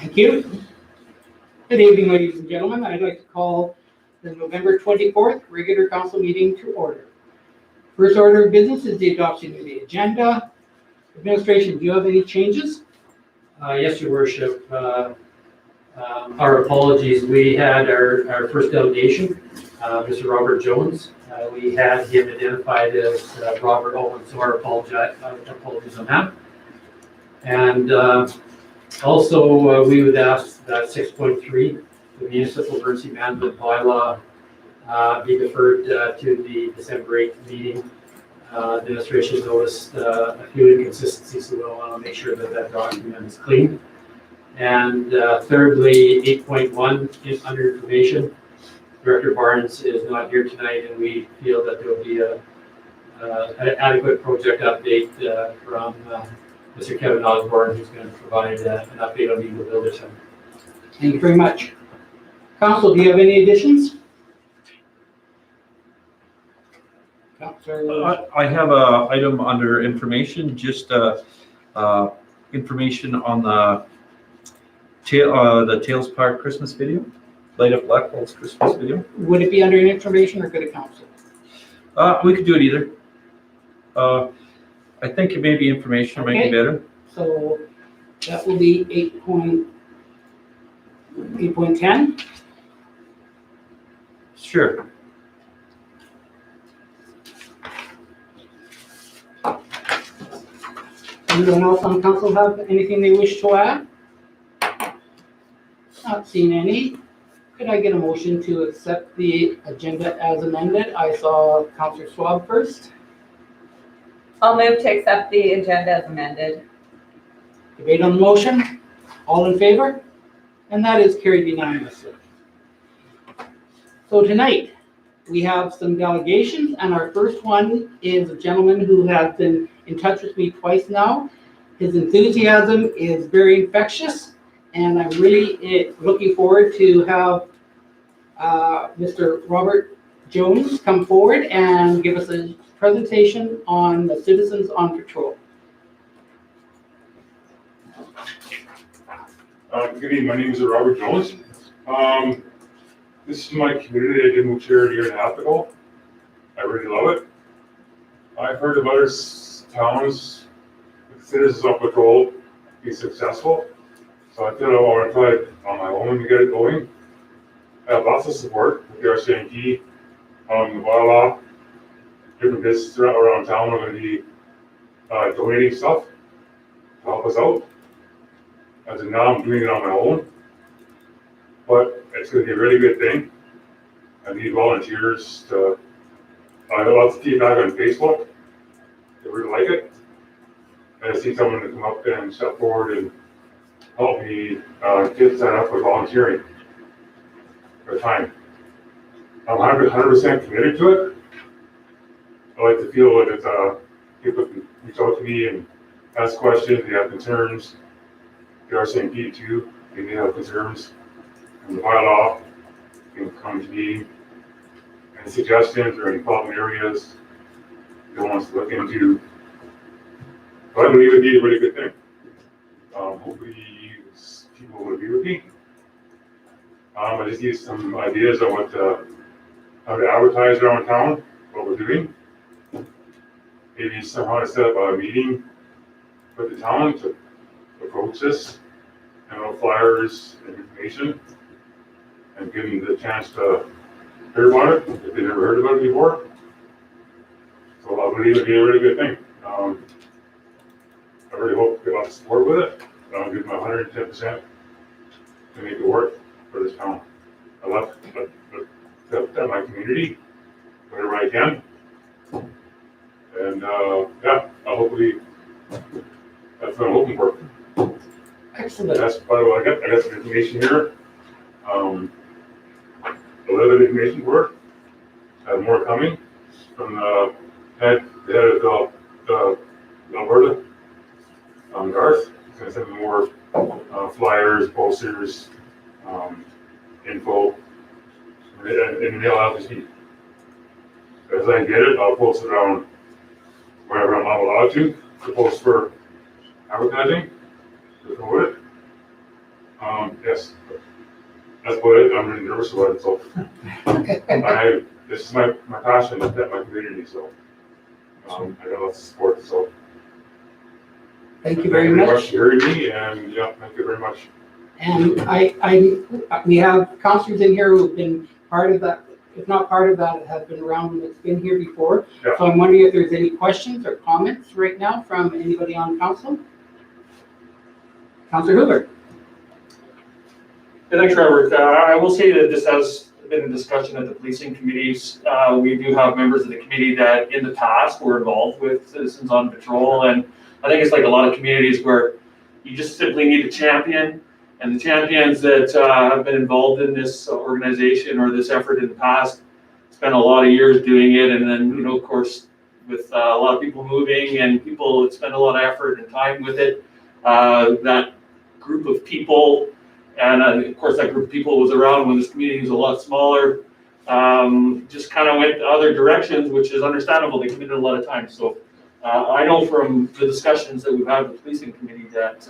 Thank you. Good evening, ladies and gentlemen. I'd like to call the November 24th regular council meeting to order. First order of business is the adoption of the agenda. Administration, do you have any changes? Yes, Your Worship. Our apologies. We had our first delegation, Mr. Robert Jones. We had him identified as Robert Owen, so our apologies on that. And also, we would ask that 6.3, the municipal emergency management bylaw, be deferred to the December 8th meeting. Administration noticed a few inconsistencies, so we'll want to make sure that that document is clean. And thirdly, 8.1 under information. Director Barnes is not here tonight, and we feel that there will be an adequate project update from Mr. Kevin Osborne, who's going to provide an update on the Eagle Builder Center. Thank you very much. Council, do you have any additions? I have an item under information, just information on the Tales Park Christmas video, Light Up Blackfalds Christmas video. Would it be under an information or go to council? We could do it either. I think it may be information, might be better. So that will be 8.10. Sure. Anyone else on council have anything they wish to add? Not seeing any. Could I get a motion to accept the agenda as amended? I saw Councillor Schwab first. I'll move to accept the agenda as amended. Debate on the motion. All in favor? And that is carried unanimously. So tonight, we have some delegations, and our first one is a gentleman who has been in touch with me twice now. His enthusiasm is very infectious, and I'm really looking forward to have Mr. Robert Jones come forward and give us a presentation on the Citizens on Patrol. Good evening, my name is Robert Jones. This is my community. I did move here a year and a half ago. I really love it. I've heard of other towns with Citizens on Patrol be successful. So I feel I want to try it on my own to get it going. I have lots of support with the RCMP, the bylaw, different businesses around town are going to be donating stuff to help us out. As of now, I'm doing it on my own, but it's going to be a really good thing. I need volunteers to. I have lots of feedback on Facebook. They really like it. And I see someone to come up and step forward and help me get set up for volunteering for time. I'm 100% committed to it. I like to feel that people can reach out to me and ask questions, they have concerns. The RCMP too, they may have concerns. And the bylaw can come to me. Any suggestions or any problem areas they want us to look into. So I believe it'd be a really good thing. Hopefully people will agree with me. I just need some ideas on what how to advertise around town, what we're doing. Maybe somehow to set up a meeting with the town to approach this, and flyers and information, and give them the chance to hear about it if they never heard about it before. So I believe it'd be a really good thing. I really hope to get a lot of support with it. I'll give them 110% to make it work for this town. I love that my community, whatever I can. And yeah, I'll hopefully that's what I'm hoping for. Excellent. That's part of what I got some information here. A little bit of information for it. I have more coming from the head of the Alberta, Garth. He's going to send me more flyers, posters, info, and the mail out this week. As I get it, I'll post it around wherever I'm allowed to post for advertising, to promote it. Yes. That's what I'm really nervous about it, so this is my passion to protect my community, so I got lots of support, so. Thank you very much. for hearing me, and yeah, thank you very much. And we have counselors in here who've been part of that, if not part of that, have been around and it's been here before. Yeah. So I'm wondering if there's any questions or comments right now from anybody on council? Councilor Hoover. Thanks, Robert. I will say that this has been a discussion at the policing committees. We do have members of the committee that in the past were involved with Citizens on Patrol, and I think it's like a lot of communities where you just simply need a champion, and the champions that have been involved in this organization or this effort in the past spent a lot of years doing it, and then, of course, with a lot of people moving and people spend a lot of effort and time with it, that group of people. And of course, that group of people was around when this community was a lot smaller, just kind of went other directions, which is understandable. They committed a lot of time. So I know from the discussions that we've had with the policing committee that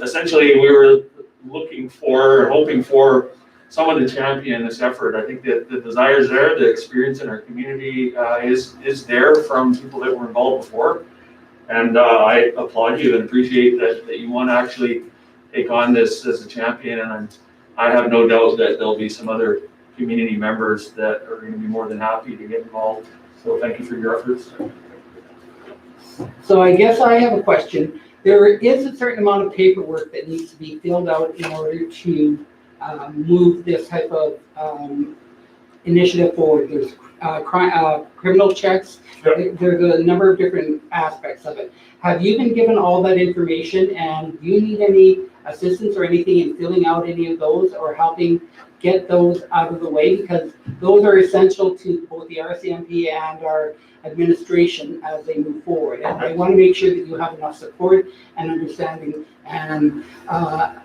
essentially we were looking for, or hoping for someone to champion this effort. I think that the desire is there, the experience in our community is there from people that were involved before. And I applaud you and appreciate that you want to actually take on this as a champion, and I have no doubt that there'll be some other community members that are going to be more than happy to get involved. So thank you for your efforts. So I guess I have a question. There is a certain amount of paperwork that needs to be filled out in order to move this type of initiative forward. There's criminal checks. Yep. There's a number of different aspects of it. Have you been given all that information, and do you need any assistance or anything in filling out any of those or helping get those out of the way? Because those are essential to both the RCMP and our administration as they move forward. And I want to make sure that you have enough support and understanding. And I'll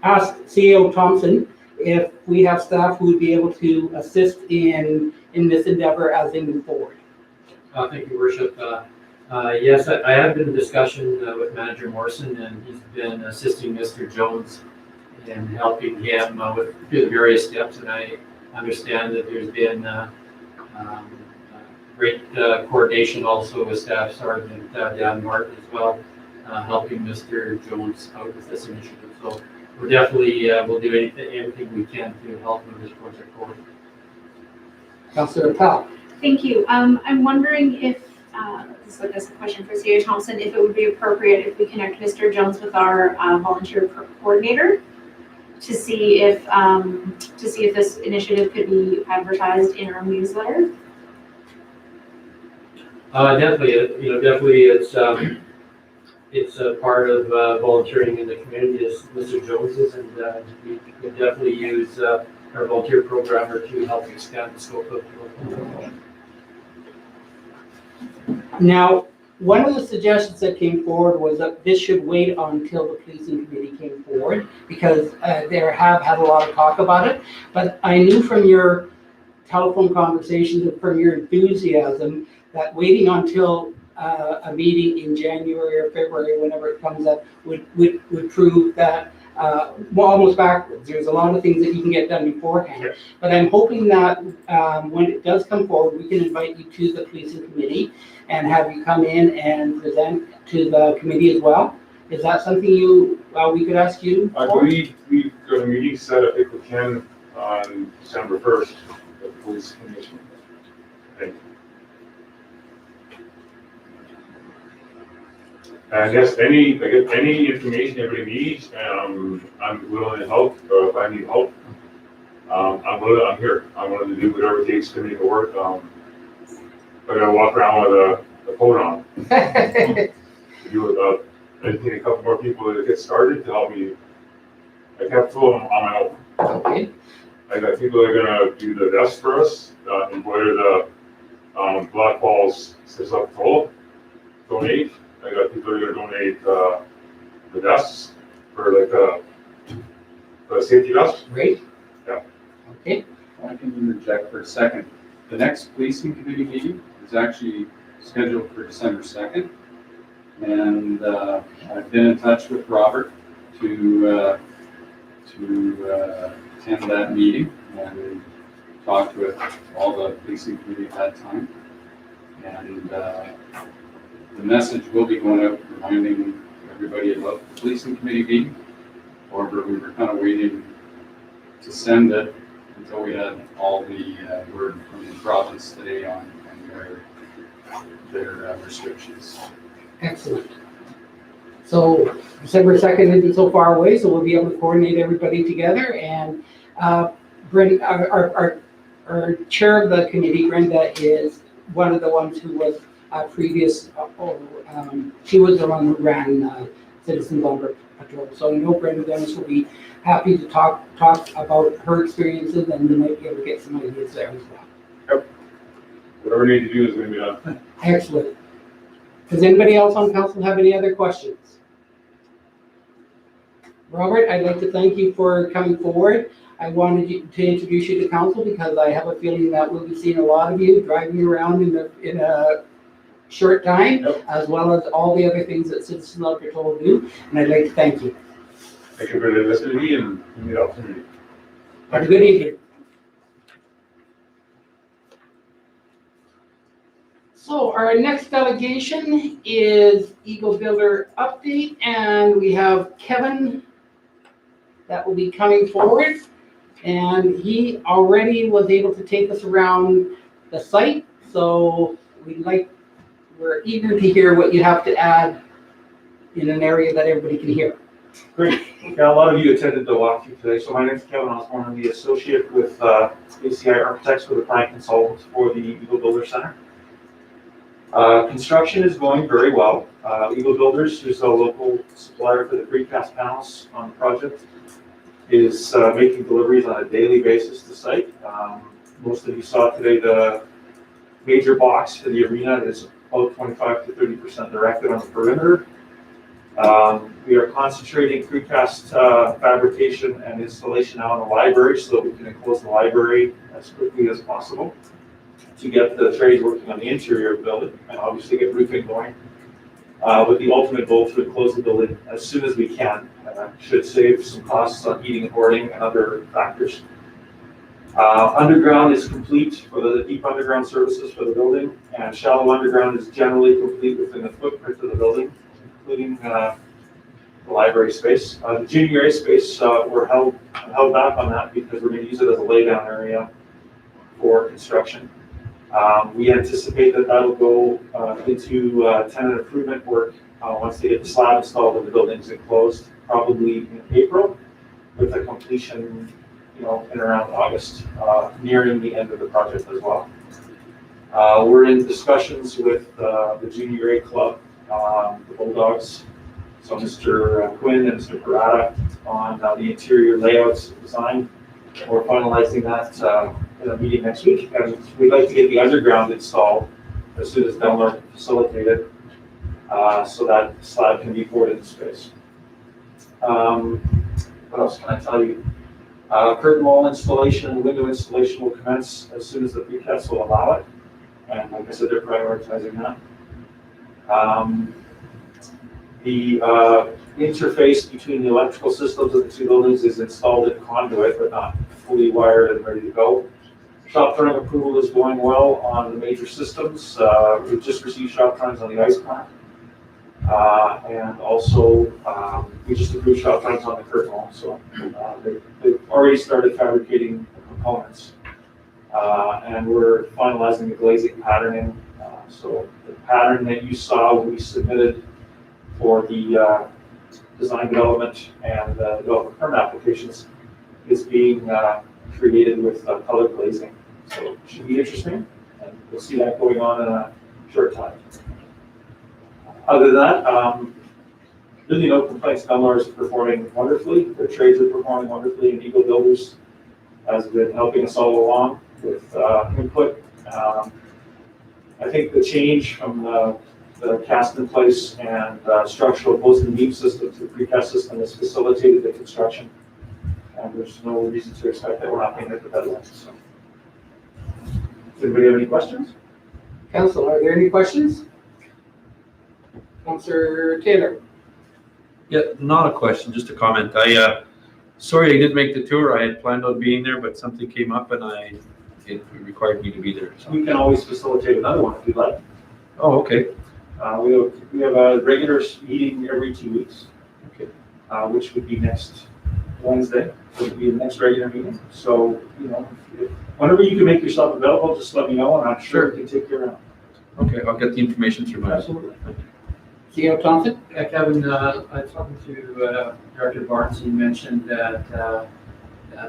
ask CEO Thompson if we have staff who would be able to assist in this endeavor as they move forward. Thank you, Worship. Yes, I have been in discussion with Manager Morrison, and he's been assisting Mr. Jones in helping him with the various steps. And I understand that there's been great coordination also with Staff Sergeant Dan Martin as well, helping Mr. Jones out with this initiative. So we're definitely will do anything we can to help move this project forward. Councillor Powell. Thank you. I'm wondering if, this is a question for CEO Thompson, if it would be appropriate if we connect Mr. Jones with our volunteer coordinator to see if this initiative could be advertised in our newsletter. Definitely, it's a part of volunteering in the community, as Mr. Jones is, and we could definitely use our volunteer programmer to help expand the scope of the. Now, one of the suggestions that came forward was that this should wait until the policing committee came forward, because there have had a lot of talk about it. But I knew from your telephone conversations and from your enthusiasm that waiting until a meeting in January or February, whenever it comes up, would prove that almost backwards. There's a lot of things that you can get done beforehand. Yes. But I'm hoping that when it does come forward, we can invite you to the policing committee and have you come in and present to the committee as well. Is that something we could ask you I for? believe we've got a meeting set, I think we can, on December 1st at the police commission. I think. And yes, any information anybody needs, I'm willing to help, or if I need help, I'm here. I'm willing to do whatever it takes to make it work. I gotta walk around with a phone on. To do I just need a couple more people to get started to help me. I kept two of them on my own. Okay. I got people that are gonna do the desk for us, embroider the Blackfalds Citizens Patrol, donate. I got people that are gonna donate the desks for like the safety desks. Great. Yeah. Okay. I can interject for a second. The next policing committee meeting is actually scheduled for December 2nd. And I've been in touch with Robert to attend that meeting and talk with all the policing committee at that time. And the message will be going out reminding everybody about the policing committee meeting. However, we were kind of waiting to send it until we had all the word from the province today on their restrictions. Excellent. So December 2nd isn't so far away, so we'll be able to coordinate everybody together. And Brenda, our chair of the committee, Brenda, is one of the ones who was previous, she was the one who ran Citizens on Patrol. So I know Brenda Dennis will be happy to talk about her experiences, and they might be able to get some ideas there as well. Whatever we need to do is going to be done. Excellent. Does anybody else on council have any other questions? Robert, I'd like to thank you for coming forward. I wanted to introduce you to council because I have a feeling that we'll be seeing a lot of you driving around in a short time, as well as all the other things that Citizens on Patrol do, and I'd like to thank you. Thank you for listening to me and giving me the opportunity. Have a good evening. So our next delegation is Eagle Builder update, and we have Kevin that will be coming forward. And he already was able to take us around the site, so we're eager to hear what you have to add in an area that everybody can hear. Great. Yeah, a lot of you attended the walkthrough today. So my name is Kevin Osborne. I'm the associate with ACI Architects, with the client consultant for the Eagle Builder Center. Construction is going very well. Eagle Builders, who's a local supplier for the precast panels on the project, is making deliveries on a daily basis to site. Most of you saw today the major box for the arena is about 25 to 30% erected on the perimeter. We are concentrating precast fabrication and installation out in the library so that we can enclose the library as quickly as possible to get the trades working on the interior of the building and obviously get roofing going. With the ultimate goal to enclose the building as soon as we can. Should save some costs on heating and boarding and other factors. Underground is complete for the deep underground services for the building, and shallow underground is generally complete within the footprint of the building, including the library space. The junior A space, we're held back on that because we're going to use it as a laydown area for construction. We anticipate that that'll go into tenant improvement work once they get the slab installed and the building's enclosed, probably in April, with a completion, in around August, nearing the end of the project as well. We're in discussions with the Junior A Club, the Bulldogs, so Mr. Quinn and Mr. Parada on the interior layouts and design. We're finalizing that in a meeting next week, and we'd like to get the underground installed as soon as Delmar can facilitate it, so that slab can be poured into space. What else can I tell you? Curtain wall installation and window installation will commence as soon as the precast will allow it, and like I said, they're prioritizing that. The interface between the electrical systems of the two buildings is installed in conduit, but not fully wired and ready to go. Shop turning approval is going well on the major systems. We've just received shop turns on the ice plant. And also, we just approved shop turns on the curtain wall. So they've already started fabricating the components. And we're finalizing the glazing patterning. So the pattern that you saw when we submitted for the design development and development permit applications is being created with color glazing. So it should be interesting, and we'll see that going on in a short time. Other than that, really no complaints. Delmar is performing wonderfully. Their trades are performing wonderfully, and Eagle Builders has been helping us all along with input. I think the change from the cast in place and structural post and beam system to the precast system has facilitated the construction. And there's no reason to expect that we're not going to hit the deadline. So, does anybody have any questions? Council, are there any questions? Councillor Taylor. Yeah, not a question, just a comment. Sorry I didn't make the tour. I had planned on being there, but something came up and it required me to be there. So. We can always facilitate another one if you'd like. Oh, okay. We have a regular meeting every 2 weeks. Okay. Which would be next Wednesday, would be the next regular meeting. So, whenever you can make yourself available, just let me know and I'm sure we can take you around. Okay, I'll get the information through my. Absolutely. CEO Thompson? Yeah, Kevin, I was talking to Director Barnes, he mentioned that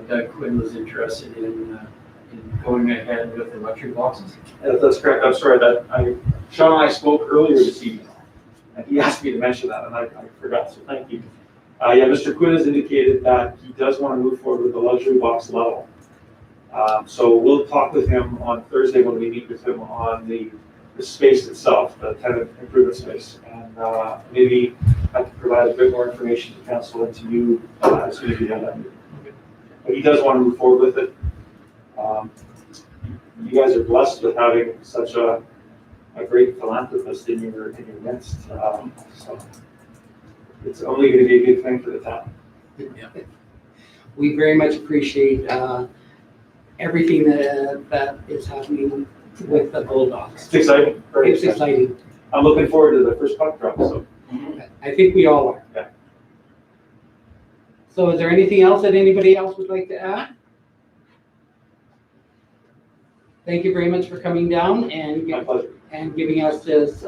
Doug Quinn was interested in going ahead with the luxury boxes. That's correct. I'm sorry Sean and I spoke earlier this evening. And he asked me to mention that and I forgot, so thank you. Mr. Quinn has indicated that he does want to move forward with the luxury box level. So we'll talk with him on Thursday when we meet with him on the space itself, the tenant improvement space. And maybe I can provide a bit more information to council and to you as soon as we have that meeting. But he does want to move forward with it. You guys are blessed with having such a great philanthropist in your midst. So it's only going to be a good thing for the town. We very much appreciate everything that is happening with the Bulldogs. It's exciting. Very It's exciting. I'm looking forward to the first puck drop. So I think we all are. Yeah. So is there anything else that anybody else would like to add? Thank you very much for coming down my pleasure. and giving us this,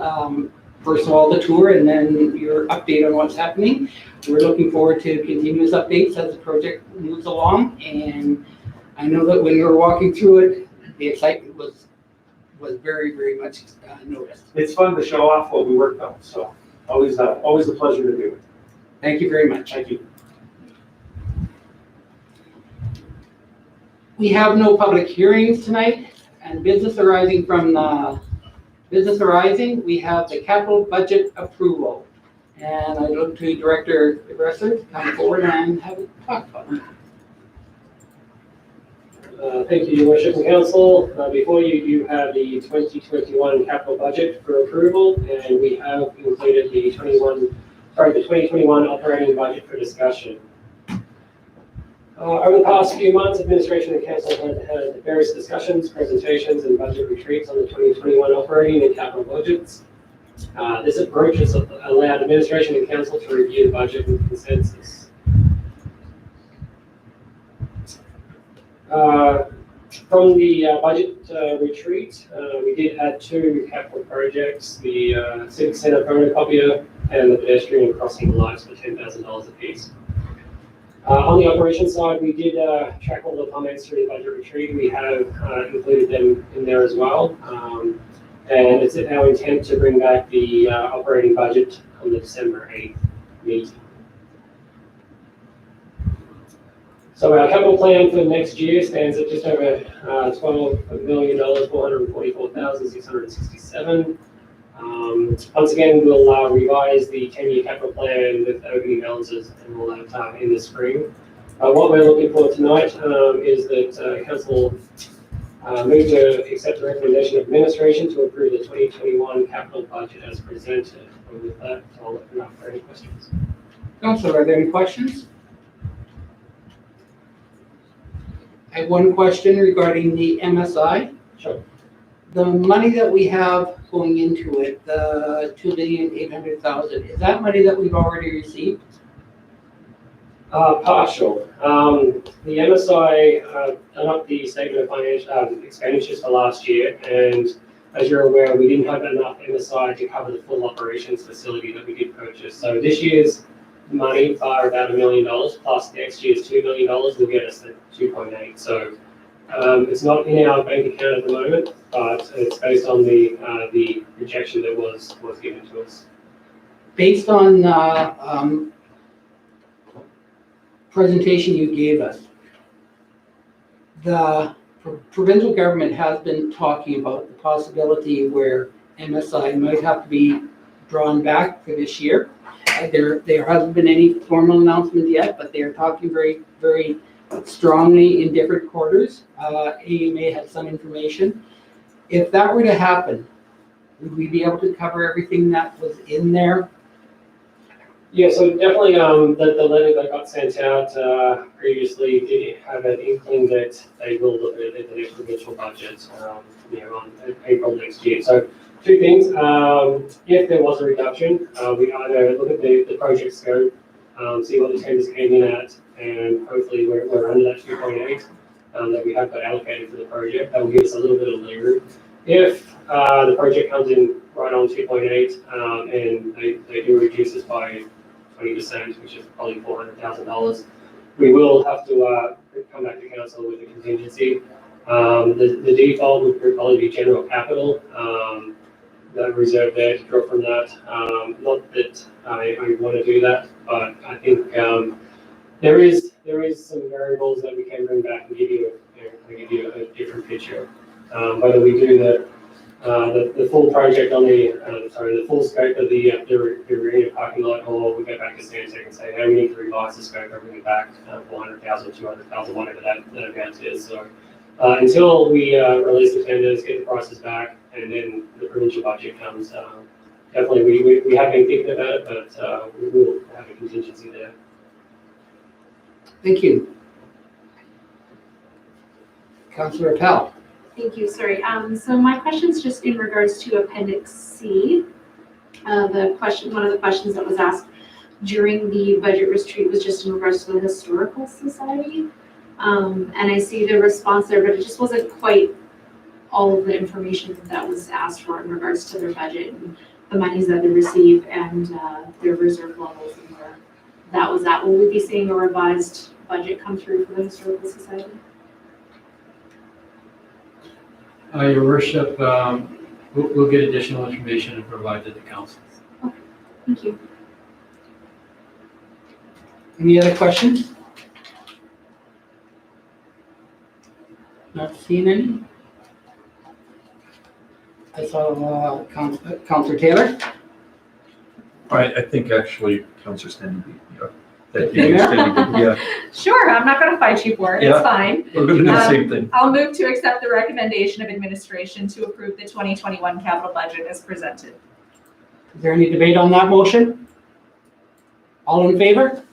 first of all, the tour and then your update on what's happening. We're looking forward to continuous updates as the project moves along. And I know that when we were walking through it, the excitement was very, very much noticed. It's fun to show off what we worked on. So always a pleasure to do it. Thank you very much. Thank you. We have no public hearings tonight, and business arising, we have the capital budget approval. And I look to Director Bresser to come forward and have a talk about it. Thank you, Your Worship and Council. Before you, you have the 2021 capital budget for approval, and we have included the 2021 operating budget for discussion. Over the past few months, administration and council have had various discussions, presentations, and budget retreats on the 2021 operating and capital budgets. This approach has allowed administration and council to review the budget with consensus. From the budget retreat, we did add 2 capital projects, the Civic Centre photocopier and the pedestrian crossing lights for $10,000 a piece. On the operations side, we did track all the comments through the budget retreat. We have included them in there as well. And it's our intent to bring back the operating budget on the December 8th meeting. So our capital plan for next year stands at just over $12,444,667. Once again, we'll revise the 10-year capital plan with opening balances and all that in the spring. What we're looking for tonight is that Council move to accept the recommendation of administration to approve the 2021 capital budget as presented. And with that, I'll open up for any questions. Councilor, are there any questions? I have one question regarding the MSI. Sure. The money that we have going into it, the $2,800,000, is that money that we've already received? Partial. The MSI done up the statement of financial expenditures for last year, and as you're aware, we didn't have enough MSI to cover the full operations facility that we did purchase. So this year's money are about $1 million, plus next year's $2 million will get us to 2.8. So it's not in our bank account at the moment, but it's based on the projection that was given to us. Based on presentation you gave us, the provincial government has been talking about the possibility where MSI might have to be drawn back for this year. There hasn't been any formal announcement yet, but they are talking very, very strongly in different quarters. AMA has some information. If that were to happen, would we be able to cover everything that was in there? Yeah, so definitely, the letter that got sent out, previously did have an inkling that they will look at the next provincial budget, on April next year. So two things, if there was a reduction, we either look at the project scope, see what the tenders came in at, and hopefully we're under that 2.8 that we have got allocated for the project. That will give us a little bit of leeway. If the project comes in right on 2.8 and they do reduce this by 20%, which is probably $400,000, we will have to come back to council with a contingency. The default would probably be general capital, that reserve there to draw from that. Not that I want to do that, but I think there is some variables that we can bring back and give you a different picture. Whether we do the full project on the full scope of the arena parking lot, or we go back to Stantec and say, hey, we need to revise the scope and bring it back 400,000, 200,000, whatever that amount is. So until we release the tenders, get the prices back, and then the provincial budget comes, definitely we have been thinking about it, but we will have a contingency there. Thank you. Councillor Appel. Thank you, sorry. So my question is just in regards to Appendix C. One of the questions that was asked during the budget retreat was just in regards to the Historical Society. And I see the response there, but it just wasn't quite all of the information that was asked for in regards to their budget and the monies that they receive and their reserve levels and where that was at. Will we be seeing a revised budget come through for the Historical Society? Your worship, we'll get additional information and provide to the council. Okay, thank you. Any other questions? Not seeing any. I saw Councillor Taylor. I think actually Councillor Stanley, Sure, I'm not gonna fight you for it, Yeah. it's fine. we're going to do the same thing. I'll move to accept the recommendation of administration to approve the 2021 capital budget as presented. Is there any debate on that motion? All in favor?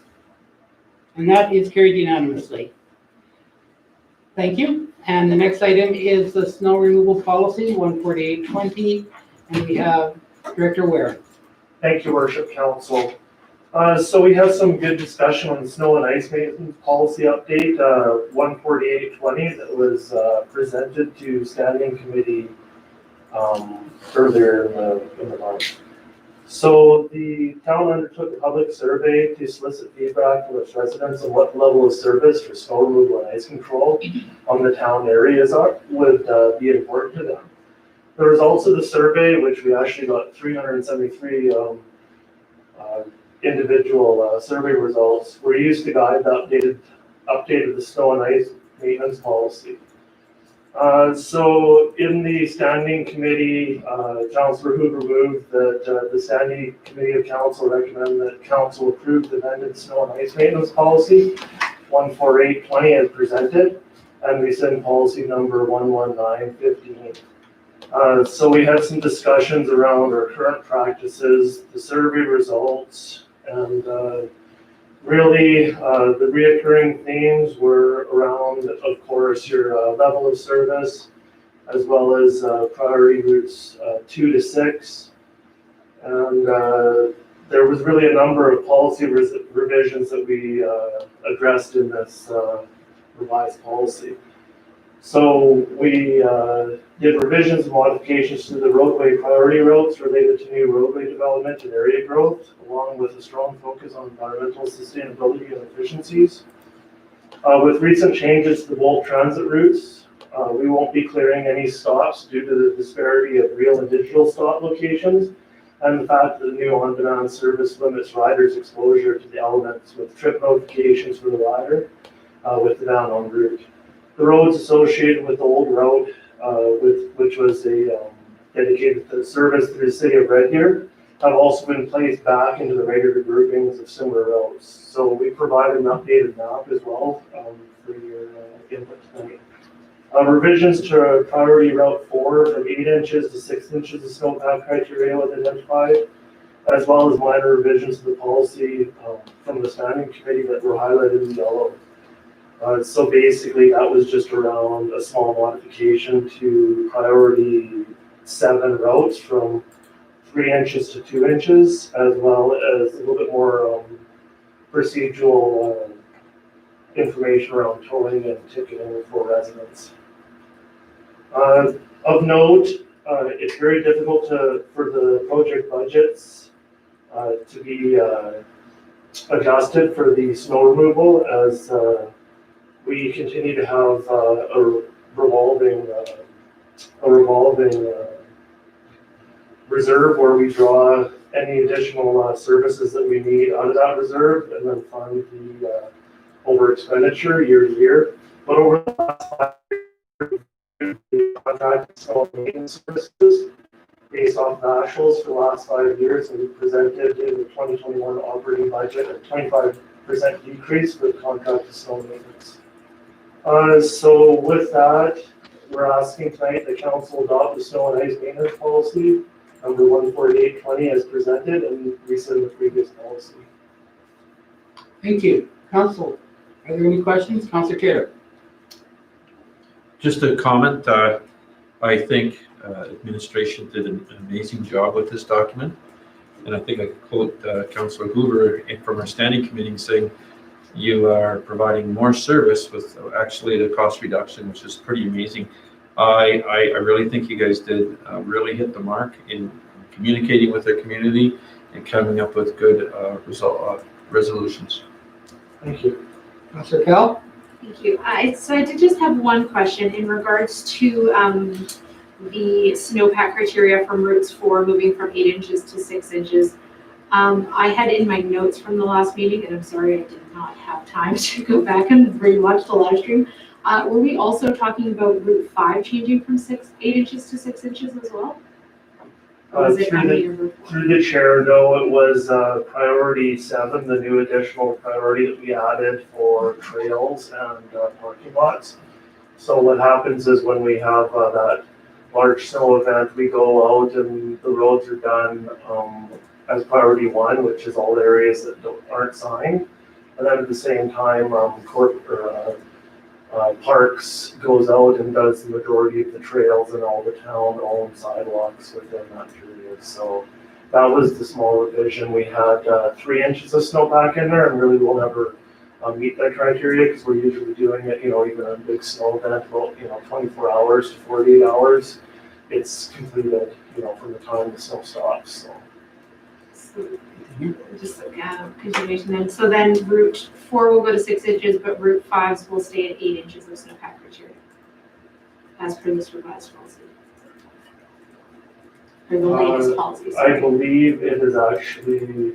And that is carried unanimously. Thank you. And the next item is the snow removal policy, 14820, and we have Director Ware. Thank you, Worship Council. So we have some good discussion on the snow and ice maintenance policy update, 14820, that was presented to Standing Committee earlier in the month. So the town undertook a public survey to solicit feedback from its residents on what level of service for snow removal and ice control on the town areas would be important to them. The results of the survey, which we actually got 373 individual survey results, were used to guide the update of the snow and ice maintenance policy. So in the standing committee, Councillor Hoover moved that the standing committee of council recommend that council approve the amended snow and ice maintenance policy 14820 as presented, and rescind policy number 11915. So we had some discussions around our current practices, the survey results, and really the reoccurring themes were around, of course, your level of service, as well as priority routes 2 to 6. And there was really a number of policy revisions that we addressed in this revised policy. So we did revisions and modifications to the roadway priority routes related to new roadway development and area growth, along with a strong focus on environmental sustainability and efficiencies. With recent changes to the bulk transit routes, we won't be clearing any stops due to the disparity of real and digital stop locations, and the fact that the new on-demand service limits riders' exposure to the elements with trip notifications for the rider with the down on route. The roads associated with the old route, which was dedicated to service through the city of Red Deer, have also been placed back into the regular groupings of similar routes. So we provided an updated map as well for your input tonight. Revisions to priority route 4 from 8 inches to 6 inches of snowpack criteria was identified, as well as minor revisions to the policy from the standing committee that were highlighted in yellow. So basically, that was just around a small modification to priority 7 routes from 3 inches to 2 inches, as well as a little bit more procedural information around towing and ticketing for residents. Of note, it's very difficult for the project budgets to be adjusted for the snow removal, as we continue to have a revolving reserve where we draw any additional services that we need out of that reserve and then fund the over expenditure year to year. But over the last 5 years, we contracted snow maintenance services based off the actuals for the last 5 years, and we presented in the 2021 operating budget a 25% decrease for the contracted snow maintenance. So with that, we're asking tonight the council adopt the snow and ice maintenance policy number 14820 as presented and rescind the previous policy. Thank you. Council, are there any questions? Councilor Taylor. Just a comment, I think administration did an amazing job with this document. And I think I could quote Councillor Hoover from our standing committee saying, you are providing more service with actually the cost reduction, which is pretty amazing. I really think you guys did really hit the mark in communicating with the community and coming up with good resolutions. Thank you. Councilor Kell. Thank you. So I did just have one question in regards to the snowpack criteria from routes 4 moving from 8 inches to 6 inches. I had in my notes from the last meeting, and I'm sorry I did not have time to go back and rewatch the live stream. Were we also talking about route 5 changing from 8 inches to 6 inches as well? Or was it through the chair, no, it was priority 7, the new additional priority that we added for trails and parking lots. So what happens is when we have that large snow event, we go out and the roads are done as priority 1, which is all the areas that aren't signed. And then at the same time, Parks goes out and does the majority of the trails and all the town-owned sidewalks within that period. So that was the small revision. We had 3 inches of snowpack in there, and really we'll never meet that criteria because we're usually doing it, even a big snow event, about 24 hours to 48 hours. It's completed, from the time the snow stops. So. Just continuation then. So then route 4 will go to 6 inches, but route 5 will stay at 8 inches of snowpack criteria, as per this revised policy. Or the latest policy. I believe it is actually.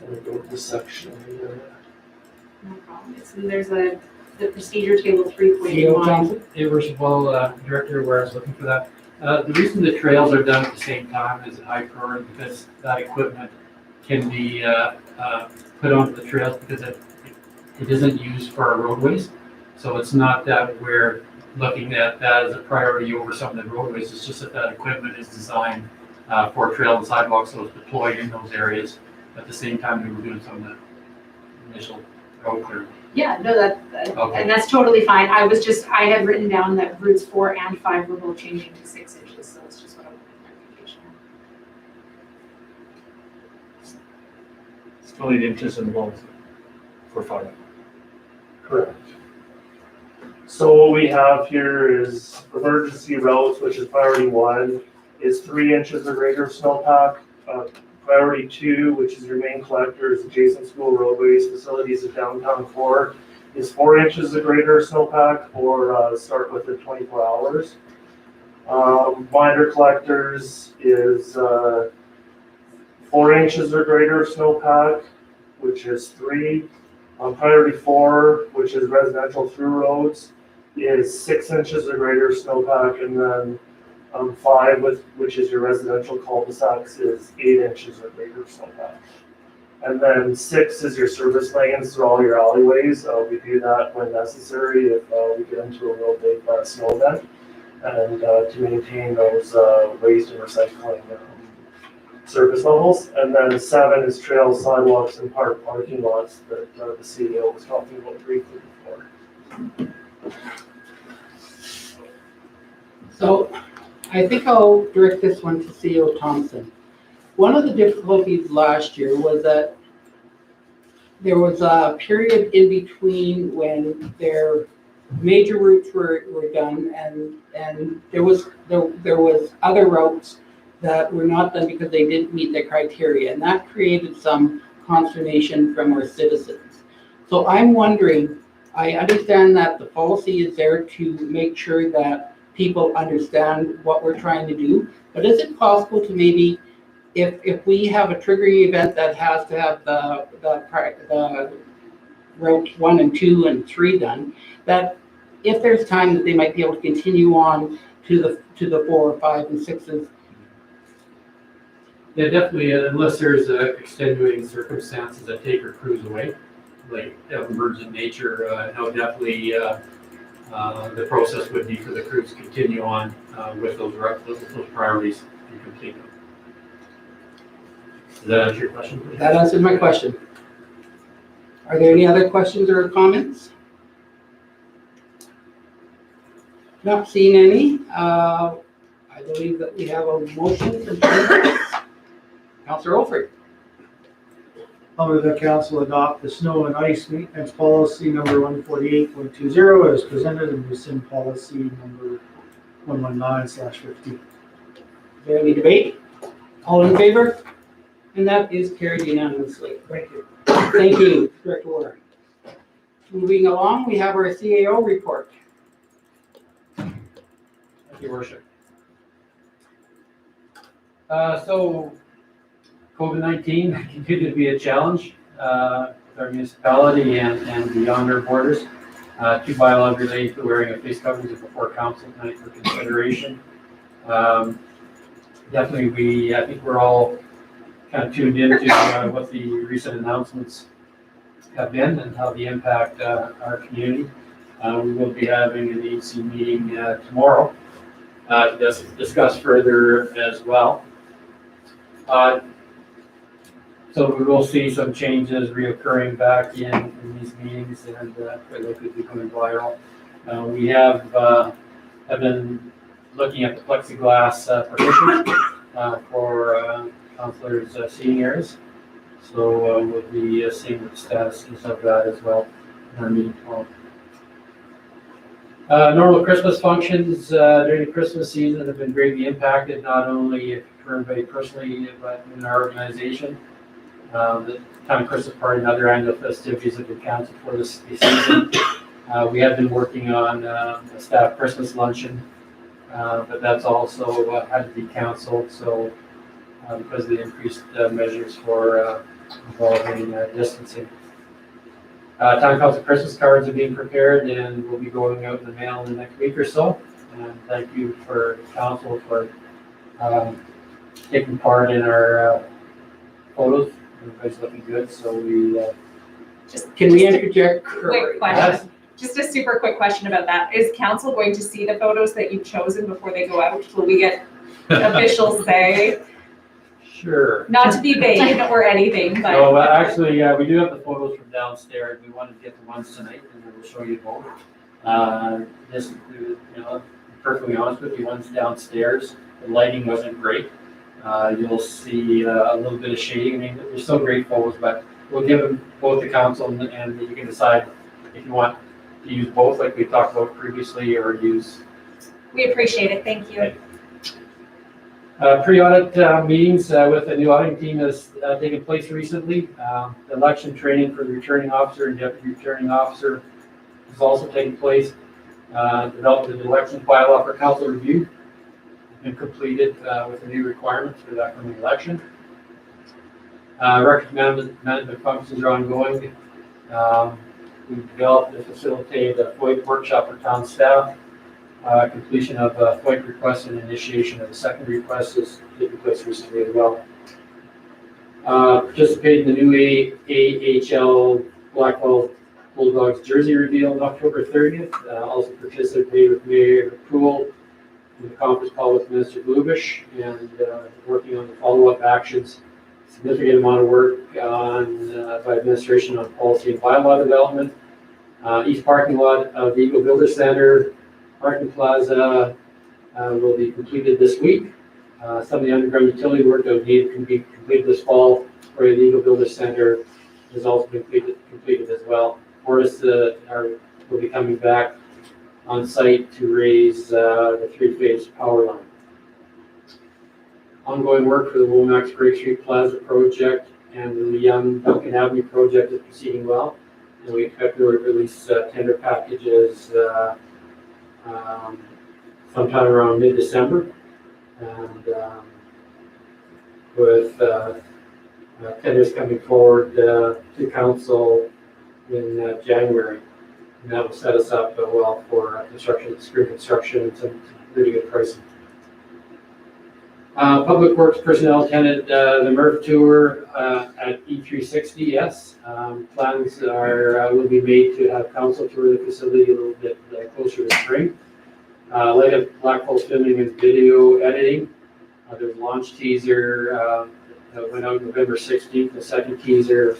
Let me go to the section here. No problem. There's the procedure table 3.1. Hey, first of all, Director, where I was looking for that. The reason the trails are done at the same time is a high priority because that equipment can be put onto the trails because it isn't used for our roadways. So it's not that we're looking at that as a priority over some of the roadways. It's just that equipment is designed for trail and sidewalks, so it's deployed in those areas. At the same time, we were doing some of the initial road clearing. Yeah, no, Okay. and that's totally fine. I had written down that routes 4 and 5 were both changing to 6 inches, so it's just what I wanted clarification on. Still 8 inches involved for 5. Correct. So what we have here is emergency routes, which is priority 1, is 3 inches or greater snowpack. Priority 2, which is your main collectors, adjacent school roadways, facilities of downtown core, is 4 inches or greater snowpack, or start with it 24 hours. Minor collectors is 4 inches or greater snowpack, which is 3. Priority 4, which is residential through roads, is 6 inches or greater snowpack, and then 5, which is your residential cul-de-sacs, is 8 inches or greater snowpack. And then 6 is your service lanes through all your alleyways. We do that when necessary if we get into a real big snow event, and to maintain those waste and recycling service levels. And then 7 is trails, sidewalks, and parking lots that the CEO was talking about briefly before. So I think I'll direct this one to CEO Thompson. One of the difficulties last year was that there was a period in between when their major routes were done, and there was other routes that were not done because they didn't meet the criteria, and that created some consternation from our citizens. So I'm wondering, I understand that the policy is there to make sure that people understand what we're trying to do, but is it possible to maybe, if we have a triggering event that has to have the route 1 and 2 and 3 done, that if there's time that they might be able to continue on to the 4 or 5 and 6s? Yeah, definitely, unless there's extenuating circumstances that take our crews away, like emergent nature, no, definitely the process would be for the crews to continue on with those priorities and complete them. Does that answer your question? That answered my question. Are there any other questions or comments? Not seeing any. I believe that we have a motion from Councillor Olford. I'll move that council adopt the snow and ice maintenance policy number 148.20 as presented and rescind policy number 119/50. Is there any debate? All in favor? And that is carried unanimously. Thank you. Thank you, Director Warren. Moving along, we have our CAO report. Thank you, Worship. So COVID-19 continued to be a challenge with our municipality and beyond our borders. 2 bylaws related to wearing a face covering before council tonight for consideration. Definitely, I think we're all kind of tuned into what the recent announcements have been and how they impact our community. We will be having an AC meeting tomorrow to discuss further as well. So we will see some changes reoccurring back in these meetings, and quite likely becoming viral. We have been looking at the plexiglass partition for councillors' seniors. So we'll be seeing what the status is of that as well in our meeting tomorrow. Normal Christmas functions during the Christmas season have been greatly impacted, not only for everybody personally, but in our organization. The town Christmas party and other annual festivities have been canceled for this season. We have been working on a staff Christmas luncheon, but that's also had to be canceled. So because of the increased measures for involving distancing. Town council Christmas cards are being prepared and will be going out in the mail in the next week or so. And thank you for council for taking part in our photos. Everybody's looking good, so we. Can we interject? Quick question. Just a super quick question about that. Is council going to see the photos that you've chosen before they go out? Will we get official say? Sure. Not to be vague or anything, but. No, actually, we do have the photos from downstairs. We wanted to get the ones tonight, and we'll show you both. Just, perfectly honest with you, one's downstairs. The lighting wasn't great. You'll see a little bit of shading. I mean, they're still great photos, but we'll give them both to council, and you can decide if you want to use both, like we talked about previously, or use. We appreciate it. Thank you. Pre-audit meetings with the new auditing team has taken place recently. The election training for the returning officer and deputy returning officer has also taken place. Developed an election bylaw for council review and completed with the new requirements for the upcoming election. Records management functions are ongoing. We've developed and facilitated a FOIP workshop for town staff. Completion of FOIP request and initiation of the second request has taken place recently as well. Participated in the new AHL Blackfalds Bulldogs jersey reveal on October 30th. Also participated with Mayor Poole in the conference call with Minister Blubish and working on the follow-up actions. Significant amount of work on by administration on policy and bylaw development. East parking lot of the Eagle Builder Center parking plaza will be completed this week. Some of the underground utility work that can be completed this fall for the Eagle Builder Center has also been completed as well. Forests will be coming back on site to raise the three-phase power line. Ongoing work for the Womack's Great Street Plaza project and the Young Duncan Avenue project is proceeding well. And we expect to release tender packages sometime around mid-December. And with tenders coming forward to council in January. And that will set us up well for spring construction and some really good pricing. Public Works personnel attended the MERV tour at E360, yes. Plans will be made to have council tour the facility a little bit closer to spring. Light up Blackfalds filming and video editing. There's a launch teaser that went out November 16th. The second teaser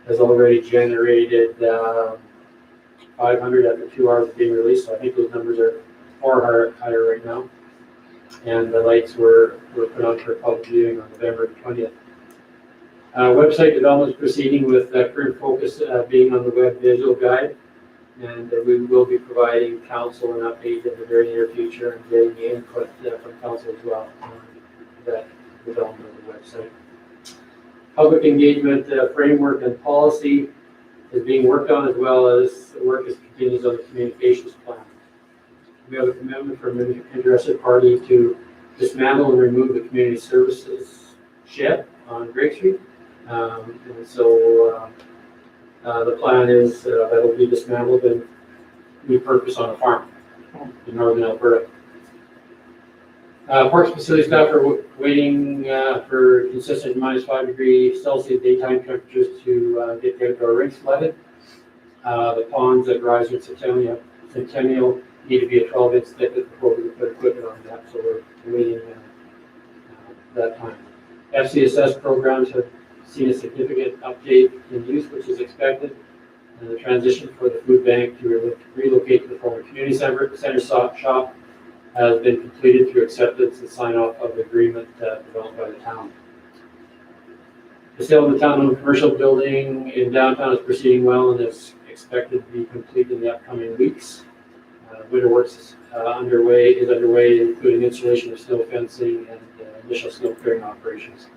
has already generated 500 after 2 hours of being released. So I think those numbers are far higher right now. And the lights were put on for public viewing on November 20th. Website development is proceeding with current focus being on the web visual guide. And we will be providing council an update in the very near future and getting the input from council as well on that development of the website. Public engagement framework and policy is being worked on, as well as the work continues on the communications plan. We have a commitment from an interested party to dismantle and remove the community services shed on Great Street. And so the plan is that it will be dismantled and repurposed on a farm in northern Alberta. Parks facility staff are waiting for consistent -5°C daytime temperatures to get the outdoor rinks flooded. The ponds at Riser and Centennial need to be a 12-inch thick before we put equipment on that, so we're waiting that time. FCSS programs have seen a significant update in use, which is expected, and the transition for the food bank to relocate to the former community center shop has been completed through acceptance and sign-off of the agreement developed by the town. The sale of the town-owned commercial building in downtown is proceeding well and is expected to be complete in the upcoming weeks. Winter works is underway, including installation of snow fencing and initial snow clearing operations.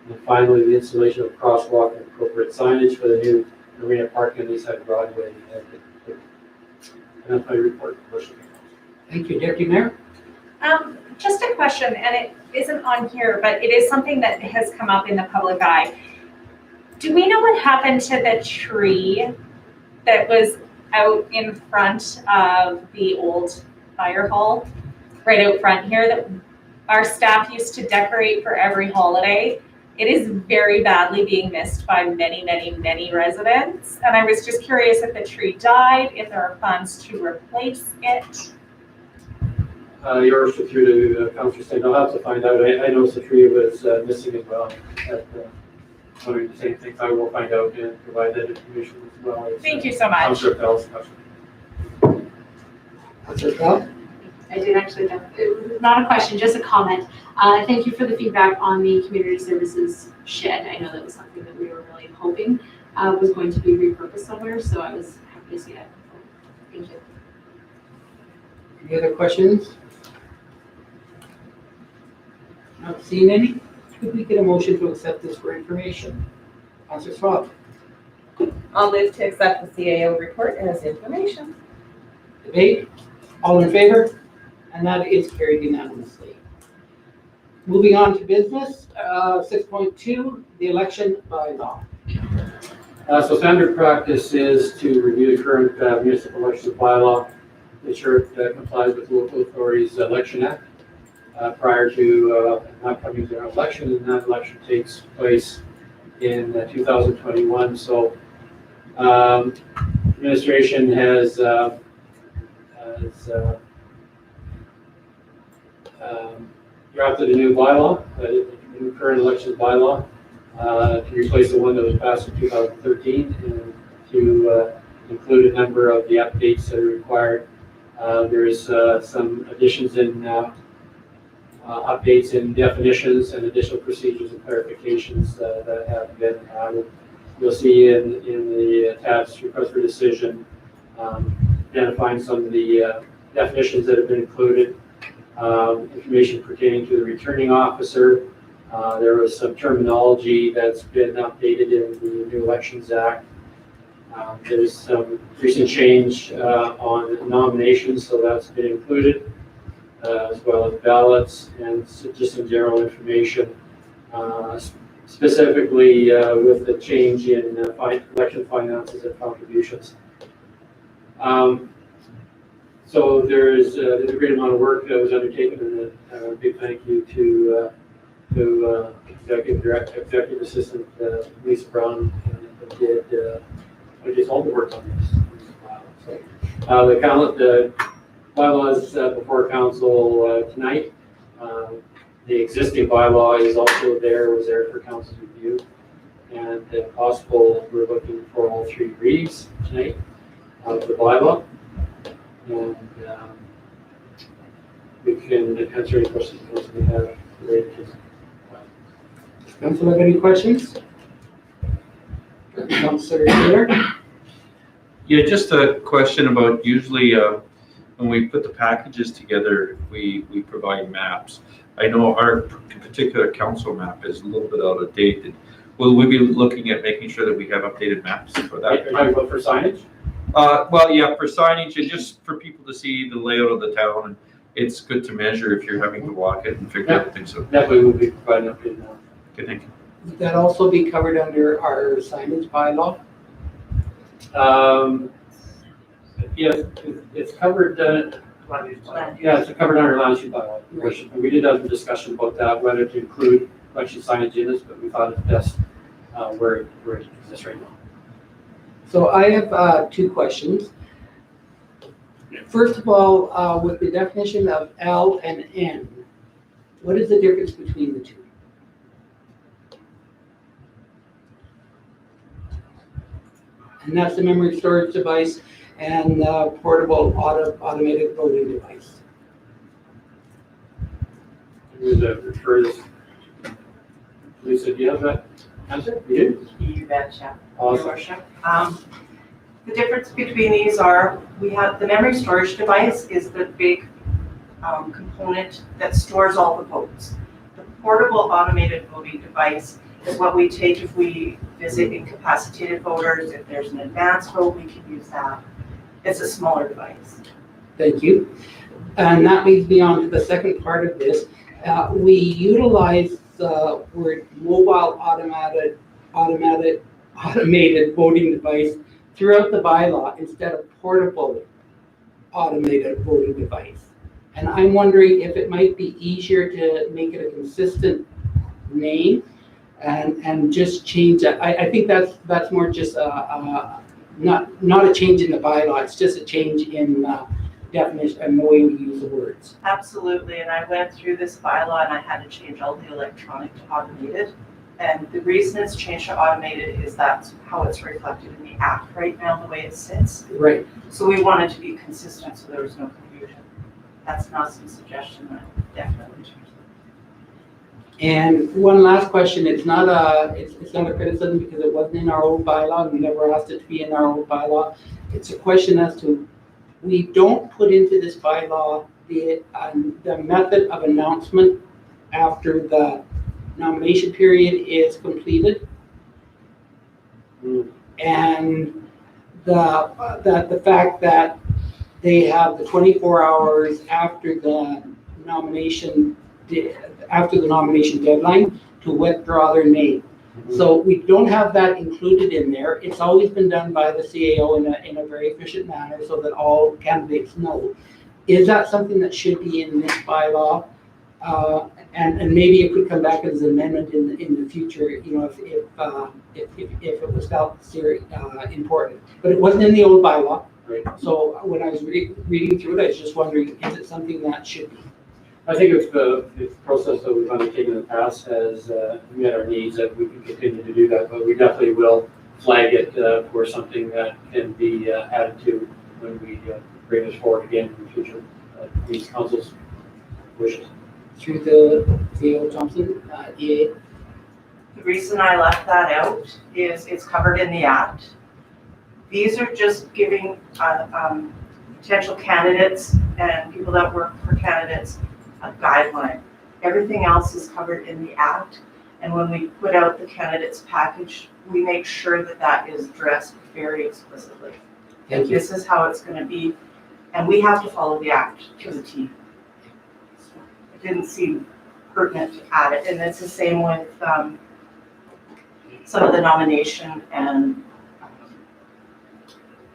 And finally, the installation of crosswalk and appropriate signage for the new marina park on the east side of Broadway. And that's my report. Thank you, Deputy Mayor. Just a question, and it isn't on here, but it is something that has come up in the public eye. Do we know what happened to the tree that was out in front of the old fire hall, right out front here, that our staff used to decorate for every holiday? It is very badly being missed by many, many, many residents. And I was just curious if the tree died, if there are plans to replace it. You're also through to Councillor Singh. I'll have to find out. I noticed the tree was missing as well. Wondering the same things. I will find out and provide that information as well. Thank you so much. Councillor Pell's question. Councillor Pell? I did actually have, it was not a question, just a comment. Thank you for the feedback on the community services shed. I know that was something that we were really hoping was going to be repurposed somewhere, so I was happy to see that. Thank you. Any other questions? Not seeing any. Could we get a motion to accept this for information? Councillor Swab. I'll move to accept the CAO report as information. Debate? All in favor? And that is carried unanimously. Moving on to business, 6.2, the election bylaw. So standard practice is to review the current municipal election bylaw, ensure it complies with local authorities' election act prior to an upcoming general election, and that election takes place in 2021. So administration has drafted a new bylaw, a new current elections bylaw, to replace the one that was passed in 2013 and to include a number of the updates that are required. There's some additions in updates in definitions and additional procedures and clarifications that have been added. You'll see in the attached request for decision, identifying some of the definitions that have been included, information pertaining to the returning officer. There was some terminology that's been updated in the New Elections Act. There's some recent change on nominations, so that's been included, as well as ballots and just some general information, specifically with the change in election finances and contributions. So there's a great amount of work that was undertaken, and a big thank you to Executive Assistant Lisa Brown, who did all the work on this. So the bylaws before council tonight. The existing bylaw is also was there for council's review, and if possible, we're looking for all 3 reads tonight of the bylaw. And we can answer any questions that we have related to. Council have any questions? Councilor Taylor? Yeah, just a question about usually when we put the packages together, we provide maps. I know our particular council map is a little bit out of date. Will we be looking at making sure that we have updated maps for that? Are you talking about for signage? Well, yeah, for signage and just for people to see the layout of the town, and it's good to measure if you're having to walk it and figure out things. So Definitely will be providing updated now. okay, thank you. Would that also be covered under our signage bylaw? Yes, it's covered. Yeah, it's covered under land use bylaw. Right. We did have a discussion about that, whether to include election signage in this, but we thought it's best where it exists right now. So I have 2 questions. First of all, with the definition of L and N, what is the difference between the 2? And that's the memory storage device and portable automated voting device. Lisa, do you have that answer? You do? You betcha, Your Awesome. Worship. The difference between these are, we have, the memory storage device is the big component that stores all the votes. The portable automated voting device is what we take if we visit incapacitated voters. If there's an advance vote, we can use that. It's a smaller device. Thank you. And that leads me on to the second part of this. We utilize the word mobile automated voting device throughout the bylaw instead of portable automated voting device. And I'm wondering if it might be easier to make it a consistent name and just change that. I think that's more just not a change in the bylaw, it's just a change in definition and the way we use the words. Absolutely, and I went through this bylaw and I had to change all the electronic to automated. And the reason it's changed to automated is that's how it's reflected in the act right now, the way it sits. Right. So we wanted to be consistent so there was no confusion. That's not some suggestion, that definitely changed. And one last question, it's not a criticism because it wasn't in our old bylaw, and we never asked it to be in our old bylaw. It's a question as to, we don't put into this bylaw the method of announcement after the nomination period is completed. And the fact that they have the 24 hours after the nomination deadline to withdraw their name. So we don't have that included in there. It's always been done by the CAO in a very efficient manner so that all candidates know. Is that something that should be in this bylaw and maybe it could come back as an amendment in the future, you know, if it was felt important. But it wasn't in the old bylaw. Right. So when I was reading through it, I was just wondering, is it something that should be? I think if the process that we've undertaken in the past has met our needs, that we can continue to do that, but we definitely will flag it for something that can be added to when we bring this forward again in the future. These council's wishes. Through the Theo Thompson, EA. The reason I left that out is it's covered in the Act. These are just giving potential candidates and people that work for candidates a guideline. Everything else is covered in the Act. And when we put out the candidates package, we make sure that that is addressed very explicitly. Thank you. This is how it's going to be. And we have to follow the Act to the T. It didn't seem pertinent to add it. And it's the same with some of the nomination and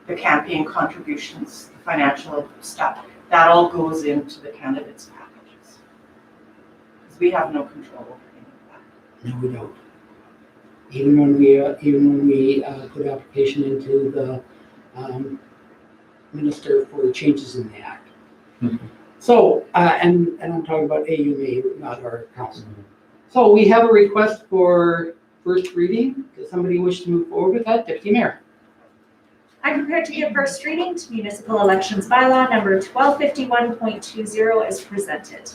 the campaign contributions, financial stuff. That all goes into the candidates packages. Because we have no control over any of that. No, we don't. Even when we put application into the minister for changes in the Act. So, and I'm talking about AUMA, not our council. So we have a request for first reading. Does somebody wish to move forward with that? Deputy Mayor. I'm prepared to give first reading to municipal elections bylaw number 1251.20 as presented.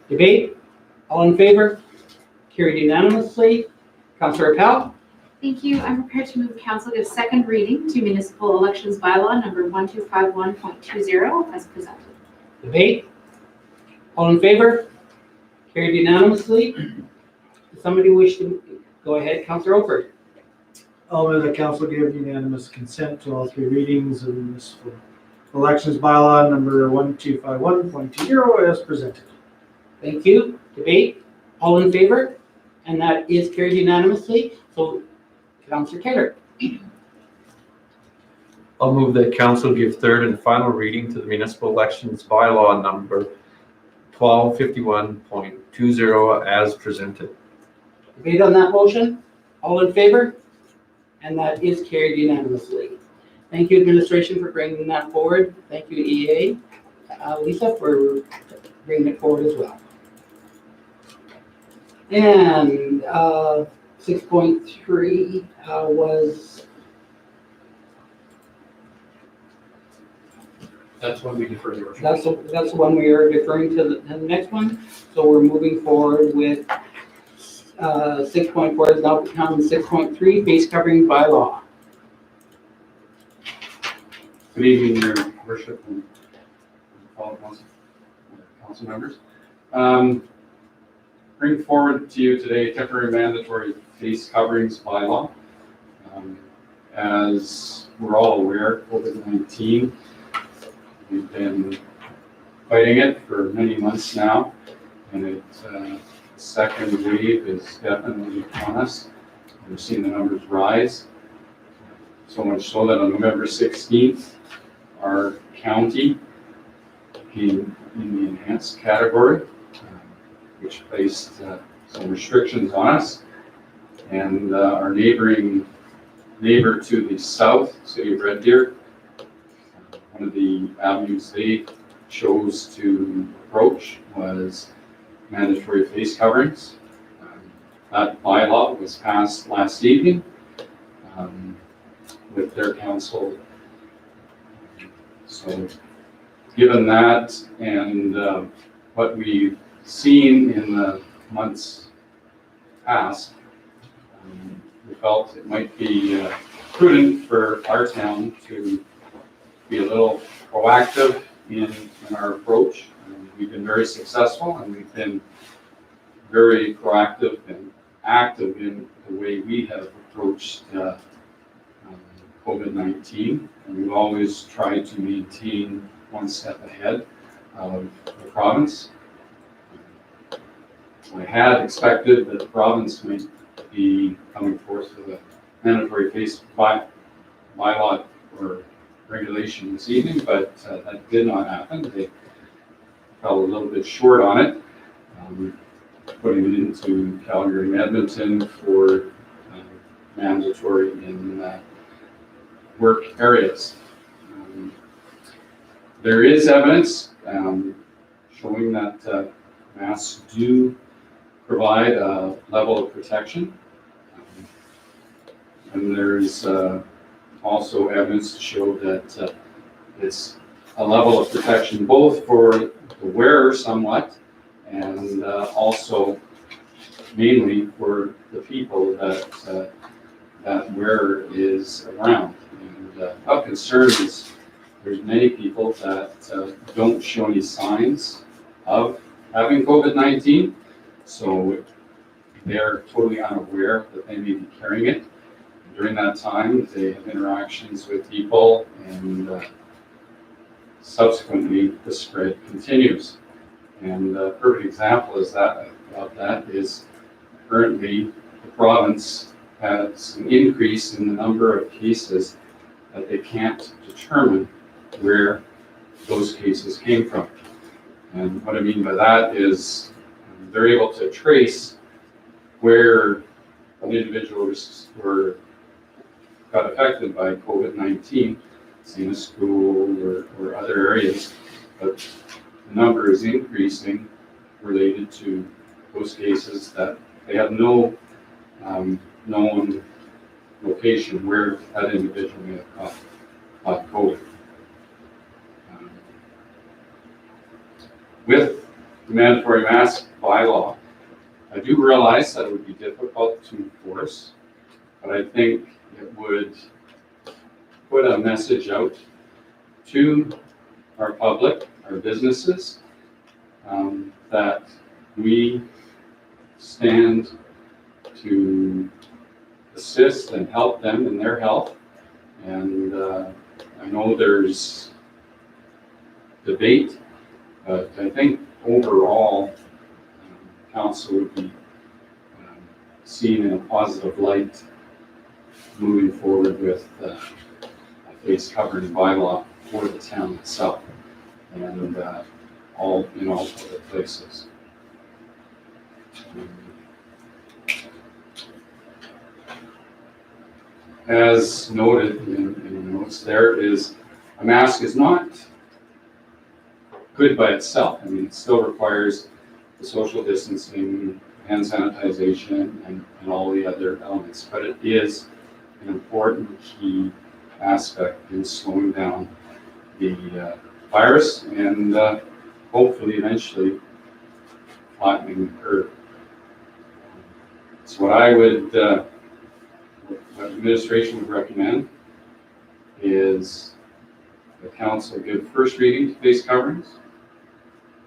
Debate? All in favor? Carried unanimously. Councillor Appel? Thank you. I'm prepared to move council give second reading to municipal elections bylaw number 1251.20 as presented. Debate? All in favor? Carried unanimously. Does somebody wish to go ahead? Councillor Oakford. I'll move that council give unanimous consent to all three readings of municipal elections bylaw number 1251.20 as presented. Thank you. Debate? All in favor? And that is carried unanimously. So, Councillor Taylor. I'll move that council give third and final reading to the municipal elections bylaw number 1251.20 as presented. Debate on that motion? All in favor? And that is carried unanimously. Thank you, administration, for bringing that forward. Thank you, EA. Lisa, for bringing it forward as well. And 6.3 was... That's when we defer the worship. That's the one we are deferring to the next one. So we're moving forward with 6.4 is now become 6.3, face covering bylaw. Good evening, Your Worship and fellow council members. Bring forward to you today temporary mandatory face coverings bylaw. As we're all aware, COVID-19, we've been fighting it for many months now, and the second wave is definitely on us. We're seeing the numbers rise. So much so that on November 16th, our county came in the enhanced category, which placed some restrictions on us. And our neighbor to the south, City of Red Deer, one of the avenues they chose to approach was mandatory face coverings. That bylaw was passed last evening with their council. So given that and what we've seen in the months past, we felt it might be prudent for our town to be a little proactive in our approach. We've been very successful, and we've been very proactive and active in the way we have approached COVID-19, and we've always tried to maintain one step ahead of the province. I had expected that the province might be coming forth with a mandatory face bylaw or regulation this evening, but that did not happen. They fell a little bit short on it. putting it into Calgary and Edmonton for mandatory in work areas. There is evidence showing that masks do provide a level of protection. And there's also evidence to show that it's a level of protection both for the wearer somewhat and also mainly for the people that that wearer is around. And of concern is there's many people that don't show any signs of having COVID-19, so they're totally unaware that they may be carrying it. During that time, they have interactions with people, and subsequently the spread continues. And a perfect example of that is currently the province has an increase in the number of cases that they can't determine where those cases came from. And what I mean by that is they're able to trace where an individual got affected by COVID-19, in a school or other areas, but the number is increasing related to those cases that they have no known location where that individual may have caught COVID. With the mandatory mask bylaw, I do realize that it would be difficult to enforce, but I think it would put a message out to our public, our businesses, that we stand to assist and help them in their health. And I know there's debate, but I think overall, council would be seen in a positive light moving forward with a face covering bylaw for the town itself and all other places. As noted in the notes, a mask is not good by itself. I mean, it still requires the social distancing, hand sanitization, and all the other elements, but it is an important key aspect in slowing down the virus and hopefully eventually flattening the curve. So what administration would recommend is the council give first reading to face coverings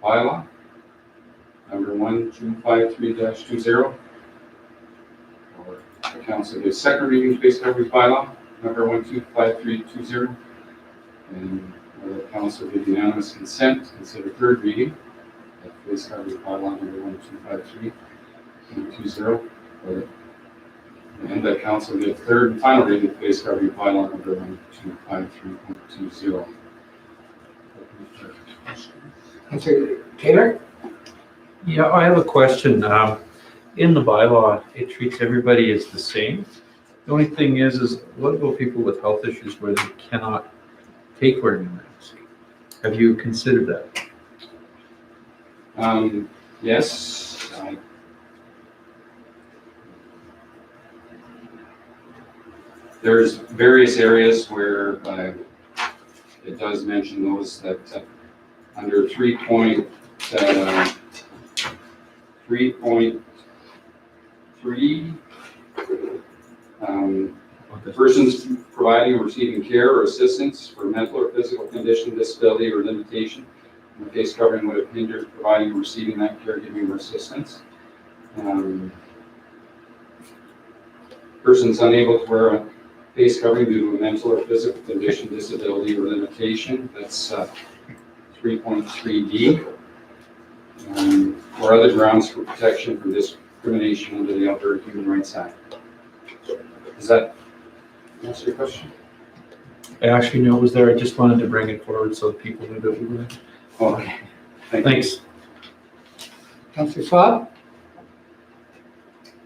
bylaw number 1253-20, or the council gives second reading to face coverings bylaw number 1253-20, and the council give unanimous consent to consider third reading of face coverings bylaw number 1253-20, and that council give third and final reading of face covering bylaw number 1253.20. Councilor Taylor? Yeah, I have a question. In the bylaw, it treats everybody as the same. The only thing is what about people with health issues where they cannot take wearing a mask? Have you considered that? Yes. There's various areas where it does mention those that under 3.3, persons providing or receiving care or assistance for mental or physical condition, disability, or limitation, in the face covering would have hindered providing or receiving that caregiving or assistance. Persons unable to wear a face covering due to a mental or physical condition, disability, or limitation, that's 3.3D, or other grounds for protection from discrimination under the Alberta Human Rights Act. Does that answer your question? I actually knew it was there. I just wanted to bring it forward so that people knew that we were there. Okay. Thanks. Councillor Schwab?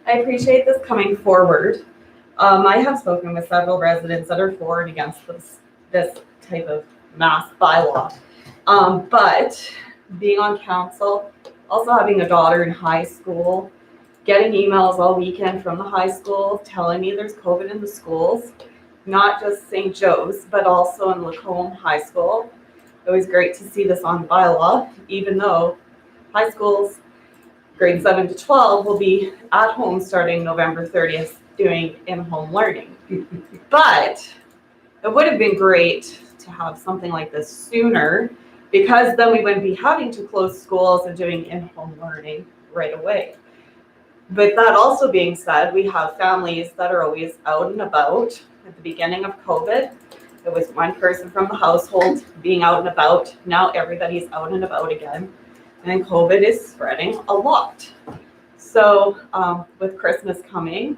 I appreciate this coming forward. I have spoken with several residents that are for and against this type of mask bylaw. But being on council, also having a daughter in high school, getting emails all weekend from the high school telling me there's COVID in the schools, not just St. Joe's, but also in Lacombe High School. It was great to see this on bylaw, even though high schools, grades 7 to 12, will be at home starting November 30th doing in-home learning. But it would have been great to have something like this sooner, because then we wouldn't be having to close schools and doing in-home learning right away. But that also being said, we have families that are always out and about. At the beginning of COVID, it was one person from the household being out and about. Now everybody's out and about again. And COVID is spreading a lot. So with Christmas coming,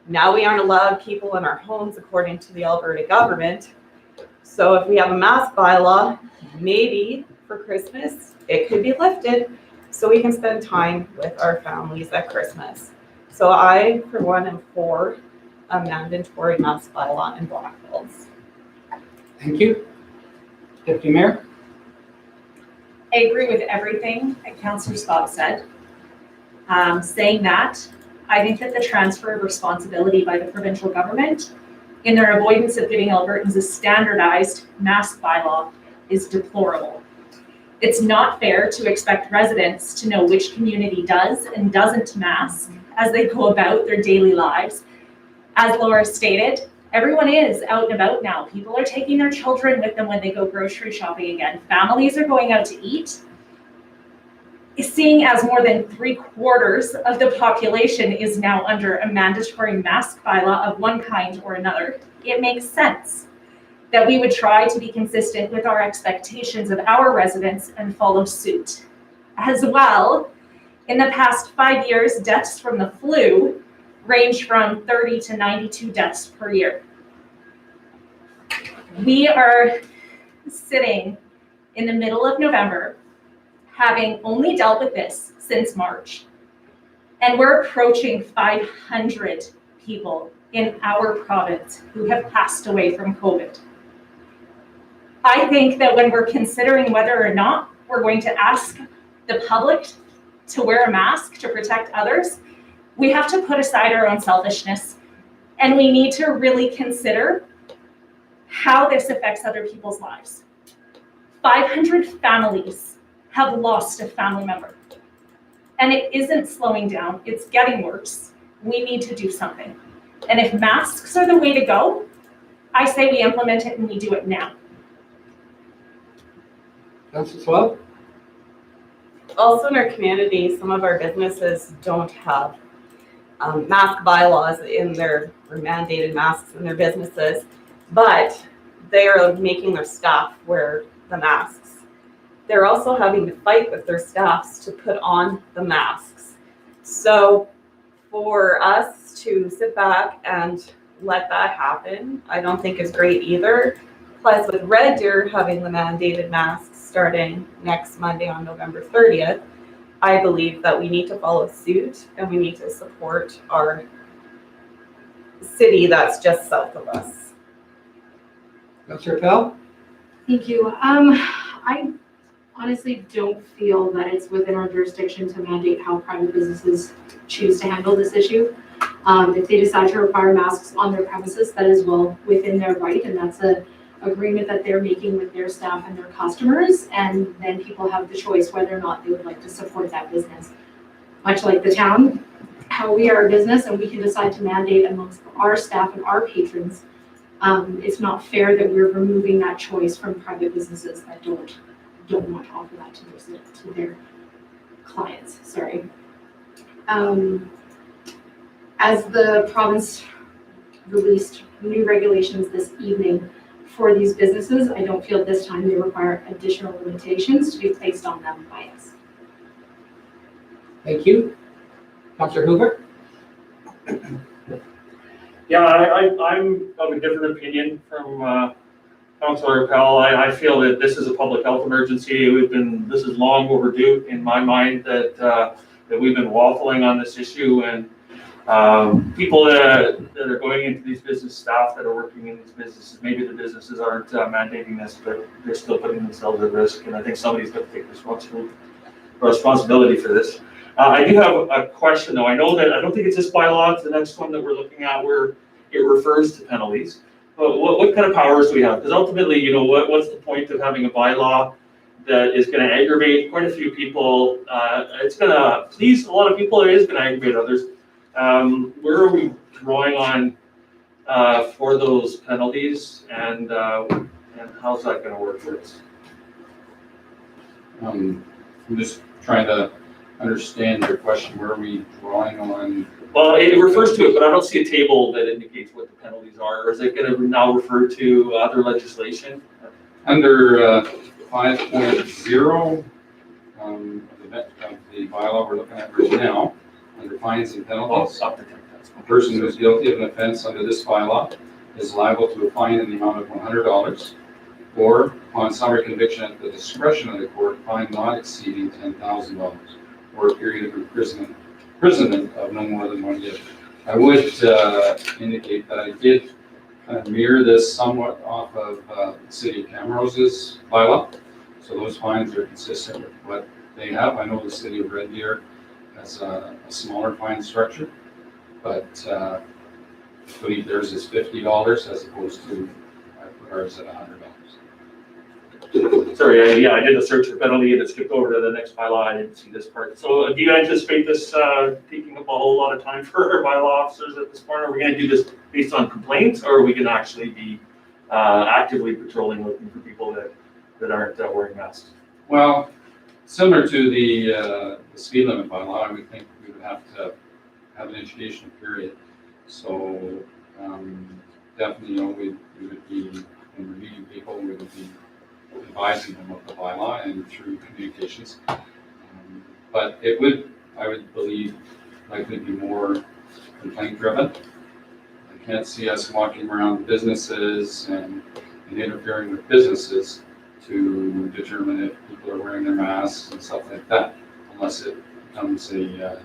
now we aren't allowed people in our homes according to the Alberta government. So if we have a mask bylaw, maybe for Christmas, it could be lifted so we can spend time with our families at Christmas. So I, for one, am for a mandatory mask bylaw in Blackfalds. Thank you. Deputy Mayor? I agree with everything that Councillor Scott said. Saying that, I think that the transfer of responsibility by the provincial government in their avoidance of giving Albertans a standardized mask bylaw is deplorable. It's not fair to expect residents to know which community does and doesn't mask as they go about their daily lives. As Laura stated, everyone is out and about now. People are taking their children with them when they go grocery shopping again. Families are going out to eat. Seeing as more than 3/4 of the population is now under a mandatory mask bylaw of one kind or another, it makes sense that we would try to be consistent with our expectations of our residents and follow suit. As well, in the past 5 years, deaths from the flu range from 30 to 92 deaths per year. We are sitting in the middle of November, having only dealt with this since March, and we're approaching 500 people in our province who have passed away from COVID. I think that when we're considering whether or not we're going to ask the public to wear a mask to protect others, we have to put aside our own selfishness, and we need to really consider how this affects other people's lives. 500 families have lost a family member, and it isn't slowing down, it's getting worse. We need to do something. And if masks are the way to go, I say we implement it and we do it now. Councillor Schwab? Also in our community, some of our businesses don't have mask bylaws in their, or mandated masks in their businesses, but they are making their staff wear the masks. They're also having to fight with their staffs to put on the masks. So for us to sit back and let that happen, I don't think is great either. Plus with Red Deer having the mandated masks starting next Monday on November 30th, I believe that we need to follow suit and we need to support our city that's just south of us. Councillor Pell? Thank you. I honestly don't feel that it's within our jurisdiction to mandate how private businesses choose to handle this issue. If they decide to require masks on their premises, that is well within their right, and that's an agreement that they're making with their staff and their customers, and then people have the choice whether or not they would like to support that business. Much like the town, how we are a business and we can decide to mandate amongst our staff and our patrons. It's not fair that we're removing that choice from private businesses that don't want to offer that to their clients. Sorry. As the province released new regulations this evening for these businesses, I don't feel this time they require additional limitations to be placed on them by us. Thank you. Councillor Hoover? Yeah, I'm of a different opinion from Councilor Pell, I feel that this is a public health emergency. This is long overdue in my mind that we've been waffling on this issue, and people that are going into these business, staff that are working in these businesses, maybe the businesses aren't mandating this, but they're still putting themselves at risk, and I think somebody's got to take responsibility for this. I do have a question though. I know that, I don't think it's this bylaw, it's the next one that we're looking at where it refers to penalties. But what kind of powers do we have? Because ultimately, you know, what's the point of having a bylaw that is going to aggravate quite a few people? It's going to please a lot of people. It is going to aggravate others. Where are we drawing on for those penalties, and how's that going to work for us? I'm just trying to understand your question. Where are we drawing on? Well, it refers to it, but I don't see a table that indicates what the penalties are. Or is it going to now refer to other legislation? Under 5.0 of the bylaw we're looking at right now, under fines and penalties, Up to 10,000. a person who is guilty of an offense under this bylaw is liable to a fine in the amount of $100, or upon summary conviction at the discretion of the court, fine not exceeding $10,000, or a period of imprisonment of no more than 1 year. I would indicate that I did kind of mirror this somewhat off of the City of Camrose's bylaw. So those fines are consistent with what they have. I know the City of Red Deer has a smaller fine structure, but I believe theirs is $50 as opposed to ours at $100. Sorry, I did a search for penalty and it skipped over to the next bylaw. I didn't see this part. So do you anticipate this taking up a whole lot of time for our bylaw officers at this point? Are we going to do this based on complaints, or are we going to actually be actively patrolling, looking for people that aren't wearing masks? Well, similar to the speed limit bylaw, I would think we would have to have an educational period. So definitely, you know, we would be meeting people, we would be advising them of the bylaw and through communications. But it would, I would believe, likely be more complaint driven. I can't see us walking around businesses and interfering with businesses to determine if people are wearing their masks and stuff like that, unless it becomes a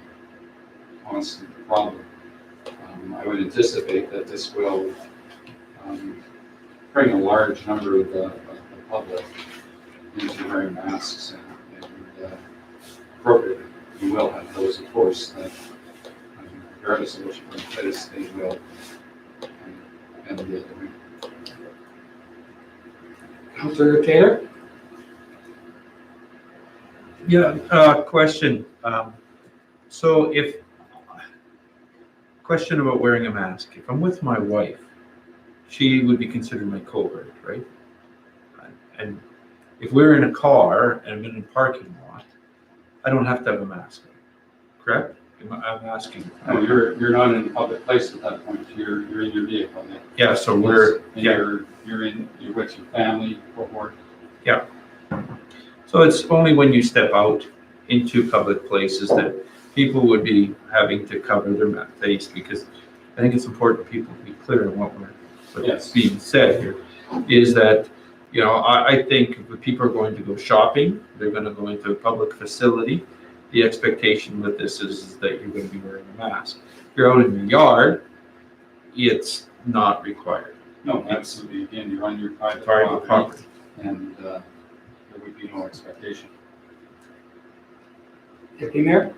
constant problem. I would anticipate that this will bring a large number of the public into wearing masks, and appropriately, we will have those, of course, that regardless of which place they will and the other way. Councilor Taylor? Yeah, question. So question about wearing a mask. If I'm with my wife, she would be considered my cohort, right? And if we're in a car and I'm in a parking lot, I don't have to have a mask on, correct? I'm asking. No, you're not in a public place at that point. You're in your vehicle. Yeah, so you're with your family, cohort. Yeah. So it's only when you step out into public places that people would be having to cover their face, because I think it's important for people to be clear on what's being said here, is that, you know, I think if people are going to go shopping, they're going to go into a public facility, the expectation with this is that you're going to be wearing a mask. If you're out in your yard, it's not required. No, absolutely. Again, you're on your private property. And there would be no expectation. Deputy Mayor?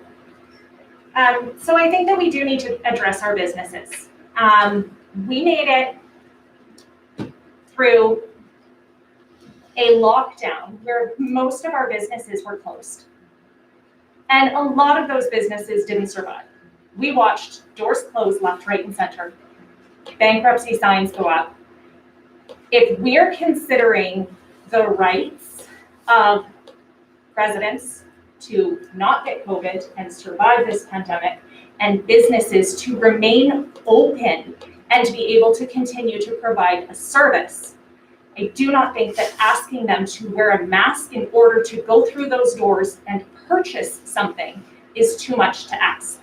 So I think that we do need to address our businesses. We made it through a lockdown where most of our businesses were closed. And a lot of those businesses didn't survive. We watched doors close left, right, and center, bankruptcy signs go up. If we're considering the rights of residents to not get COVID and survive this pandemic, and businesses to remain open and to be able to continue to provide a service, I do not think that asking them to wear a mask in order to go through those doors and purchase something is too much to ask.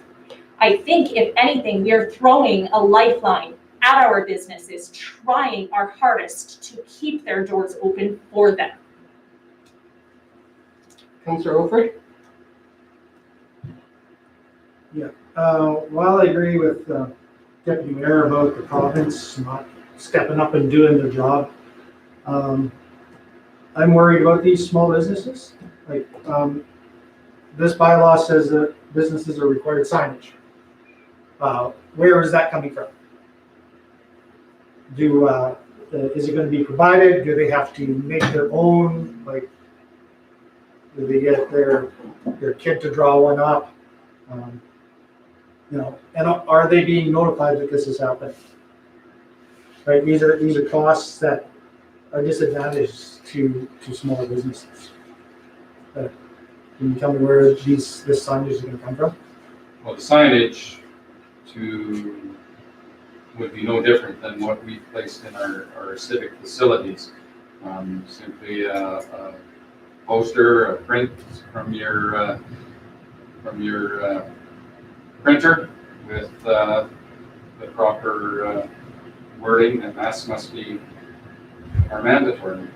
I think, if anything, we are throwing a lifeline at our businesses, trying our hardest to keep their doors open for them. Councillor Olford? While I agree with Deputy Mayor about the province not stepping up and doing their job, I'm worried about these small businesses. Like, this bylaw says that businesses are required signage. Where is that coming from? Is it gonna be provided? Do they have to make their own? Like, do they get their kid to draw one up? And are they being notified that this is happening? Right, these are costs that are disadvantages to small businesses. Can you tell me where this signage is gonna come from? Well, the signage would be no different than what we placed in our civic facilities. Simply a poster, a print from your printer with the proper wording, and masks must be are mandatory.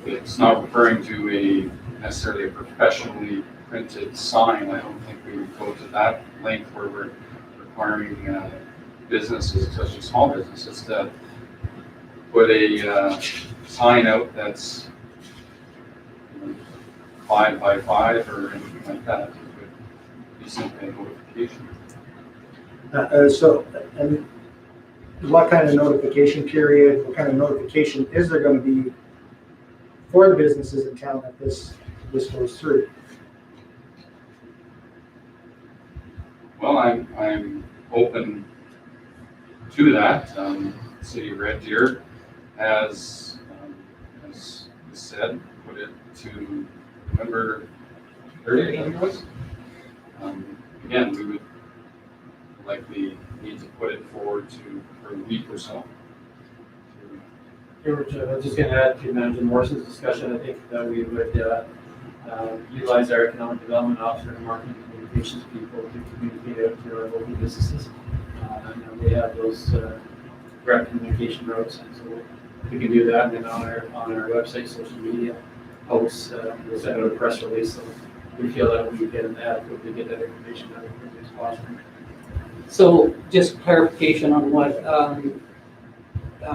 It's not referring to necessarily a professionally printed sign. I don't think we would go to that length where we're requiring businesses, especially small businesses, to put a sign out that's 5 by 5 or anything like that. It would be simply a notification. And what kind of notification period, what kind of notification is there going to be for the businesses in town that this goes through? Well, I'm open to that. City of Red Deer has, as said, put it to November 30th, I think it was. Again, we would likely need to put it forward for a week or so. I was just going to add to Manager Morrison's discussion. I think that we would utilize our economic development officer and marketing communications people to communicate out to our local businesses. And they have those direct communication routes, and so we can do that. And then on our website, social media posts, we'll send out a press release. So we feel that we get that information out as quickly as possible. So just clarification on what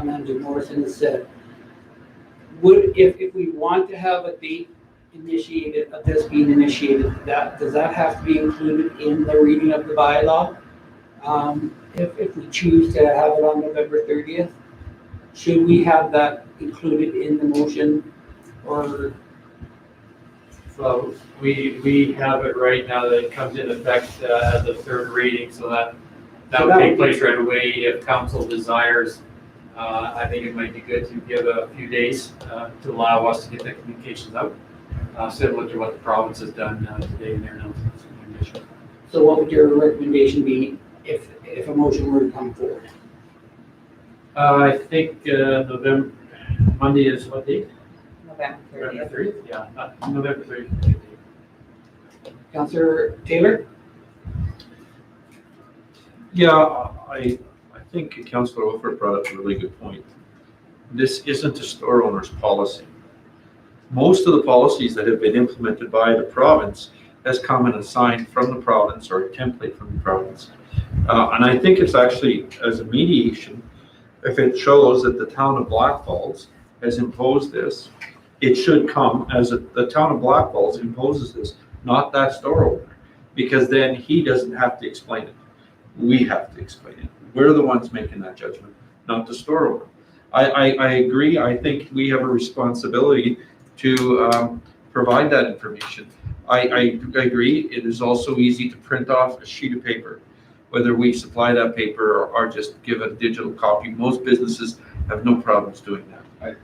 Manager Morrison has said. If we want to have a date initiated, of this being initiated, does that have to be included in the reading of the bylaw? If we choose to have it on November 30th, should we have that included in the motion, or? So we have it right now that it comes in effect as a third reading, so that would take place right away. If council desires, I think it might be good to give a few days to allow us to get that communications out, similar to what the province has done today in their announcements. So what would your recommendation be if a motion were to come forward? I think November, Monday is what date? November 30th. November 30th? Yeah, November 30th. Councillor Taylor? Yeah, I think Councillor Olford brought up a really good point. This isn't a store owner's policy. Most of the policies that have been implemented by the province has come in a sign from the province or a template from the province. And I think it's actually, as a mediation, if it shows that the town of Blackfalds has imposed this, it should come as the town of Blackfalds imposes this, not that store owner, because then he doesn't have to explain it. We have to explain it. We're the ones making that judgment, not the store owner. I agree. I think we have a responsibility to provide that information. I agree. It is also easy to print off a sheet of paper, whether we supply that paper or just give a digital copy. Most businesses have no problems doing that.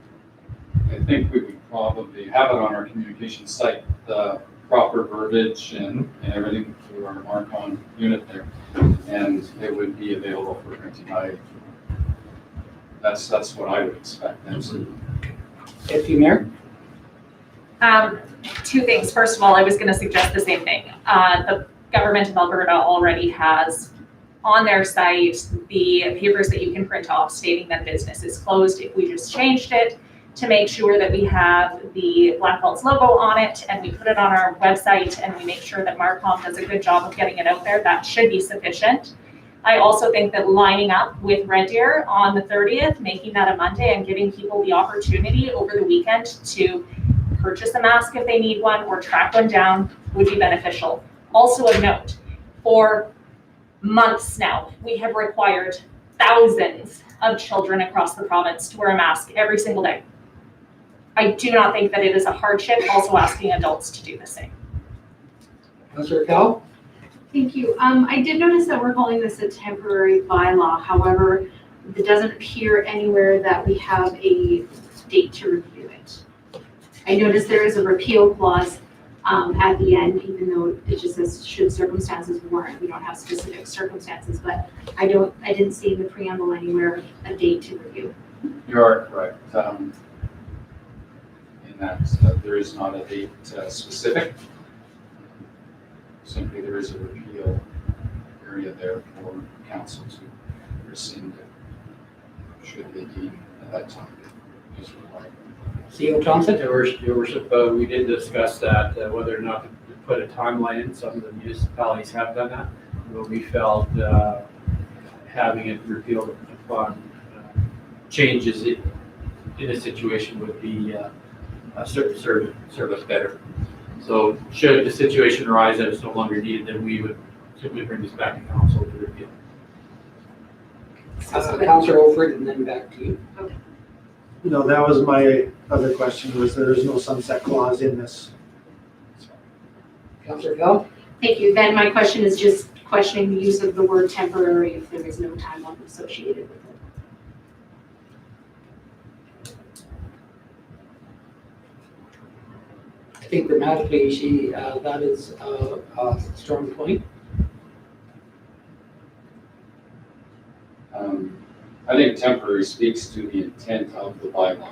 I think we would probably have it on our communication site, the proper verbiage and everything through our mark-on unit there, and it would be available for printing. That's what I would expect. Absolutely. Deputy Mayor? Two things. First of all, I was going to suggest the same thing. The government of Alberta already has on their site the papers that you can print off stating that business is closed. If we just changed it to make sure that we have the Blackfalds logo on it and we put it on our website and we make sure that Marcom does a good job of getting it out there, that should be sufficient. I also think that lining up with Red Deer on the 30th, making that a Monday and giving people the opportunity over the weekend to purchase a mask if they need one or track one down would be beneficial. Also of note, for months now, we have required thousands of children across the province to wear a mask every single day. I do not think that it is a hardship, also asking adults to do the same. Councillor Cal? Thank you. I did notice that we're calling this a temporary bylaw. However, it doesn't appear anywhere that we have a date to review it. I noticed there is a repeal clause at the end, even though it just says should circumstances warrant. We don't have specific circumstances, but I didn't see in the preamble anywhere a date to review. You are correct. In that there is not a date specific. Simply there is a repeal area there for council to rescind it, should they deem at that time is required. CEO Thompson? Your worship, we did discuss that, whether or not to put a timeline in. Some of the municipalities have done that, but we felt having it repealed upon changes in a situation would be serve us better. So should the situation arise that it's no longer needed, then we would simply bring this back to council to review. Councillor Olford, and then back to you. No, that was my other question, was there's no sunset clause in this. Councillor Cal? Thank you. Then my question is just questioning the use of the word temporary if there is no timeline associated with it. I think grammatically, that is a strong point. I think temporary speaks to the intent of the bylaw.